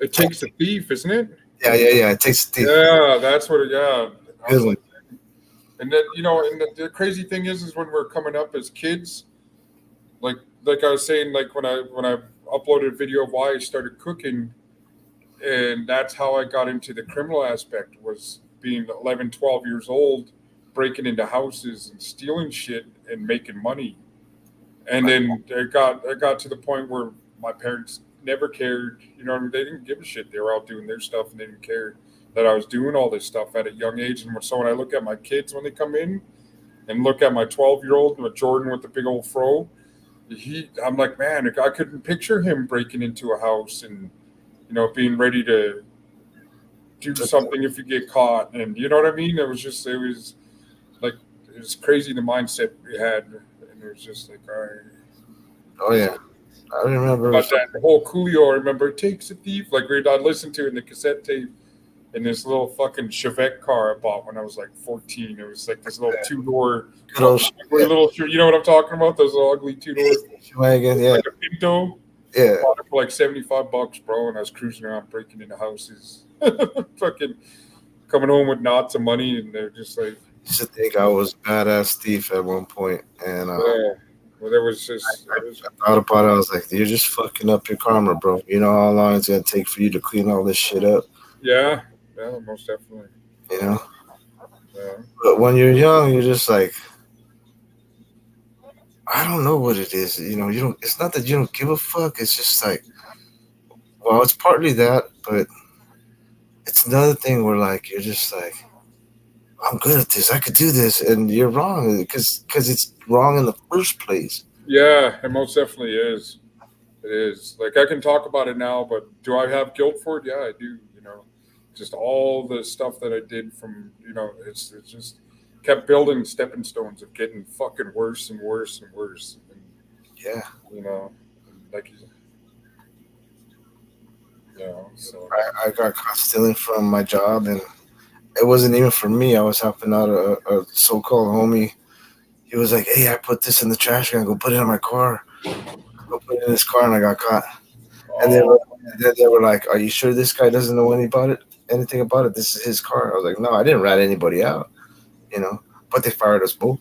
It Takes a Thief, isn't it? Yeah. It takes the Yeah, that's what. Yeah. I was Good like, and then and the crazy thing is when we're coming up as kids, like I was saying, like when I uploaded a video of why I started cooking, and that's how I got into the criminal aspect, was being 11, 12 years old, breaking into houses and stealing shit and making money. And then it got to the point where my parents never cared. You know what I mean? They didn't give a shit. They were out doing their stuff, and they didn't care that I was doing all this stuff at a young age. And so when I look at my kids when they come in, and look at my 12-year-old with Jordan with the big old fro, I'm like, man, I couldn't picture him breaking into a house and being ready to do something if you get caught. And you know what I mean? It was crazy the mindset we had, and it was just like, all right. Oh yeah, I remember. But that whole Coolio, I remember, "It Takes a Thief." Like I listened to it in the cassette tape in this little fucking Chevette car I bought when I was like 14. It was like this little two-door, Good old little. You know what I'm talking about? Those little ugly two-door, wagon, yeah, like a Pinto. yeah. Bought it for like $75, bro, and I was cruising around breaking into houses, fucking coming home with knots of money, and they're just like, Used to think I was badass thief at one point, and yeah. Well, there was just. I thought about it. I was like, "You're just fucking up your karma, bro. You know how long it's gonna take for you to clean all this shit up." Yeah, most definitely. You know. Yeah. But when you're young, you're just like, I don't know what it is. You know, you don't. It's not that you don't give a fuck. It's just like, well, it's partly that, but it's another thing where like you're just like, I'm good at this. I could do this, and you're wrong because it's wrong in the first place. Yeah, it most definitely is. It is. Like I can talk about it now, but do I have guilt for it? Yeah, I do. Just all the stuff that I did from it's just kept building stepping stones of getting fucking worse and worse and worse. And, Yeah. Like so I got caught stealing from my job, and it wasn't even for me. I was helping out a so-called homie. He was like, "Hey, I put this in the trash can. Go put it in my car. Go put it in his car," and I got caught. And they were like, "Are you sure this guy doesn't know anything about it? This is his car." I was like, "No, I didn't rat anybody out, but they fired us both."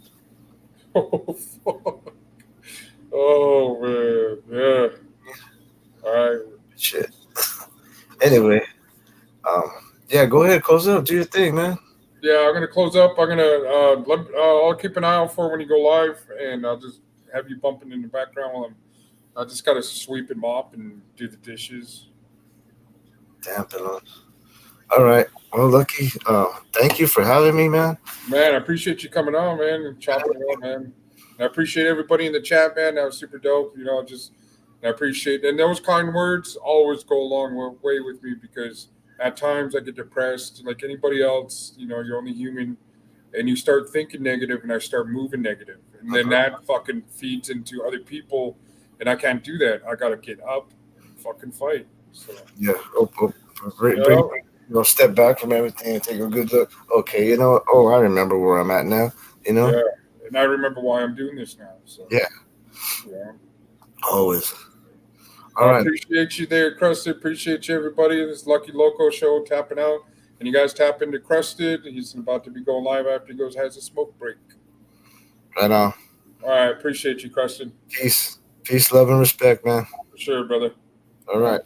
Oh, fuck. Oh man, yeah. All right. Shit. Anyway, yeah, go ahead, close it up, do your thing, man. Yeah, I'm gonna close up. I'm gonna I'll keep an eye out for when you go live, and I'll just have you bumping in the background while I just gotta sweep and mop and do the dishes. Damn, Pelon. All right. Well, Lucky, thank you for having me, man. Man, I appreciate you coming on, man, and chopping it up, man. And I appreciate everybody in the chat, man. That was super dope. I appreciate, and those kind words always go a long way with me, because at times I get depressed, like anybody else. You're only human, and you start thinking negative, and I start moving negative, and then that fucking feeds into other people, and I can't do that. I gotta get up and fucking fight. So yeah, step back from everything and take a good look. Okay, I remember where I'm at now. Yeah, and I remember why I'm doing this now. So yeah, always. All I right. appreciate you there, Crusted. Appreciate you, everybody. This Lucky Loco show tapping out. And you guys tap into Crusted. He's about to be going live after he has a smoke break. Right on. All right. Appreciate you, Crusted. Peace, love, and respect, man. For sure, brother. All right.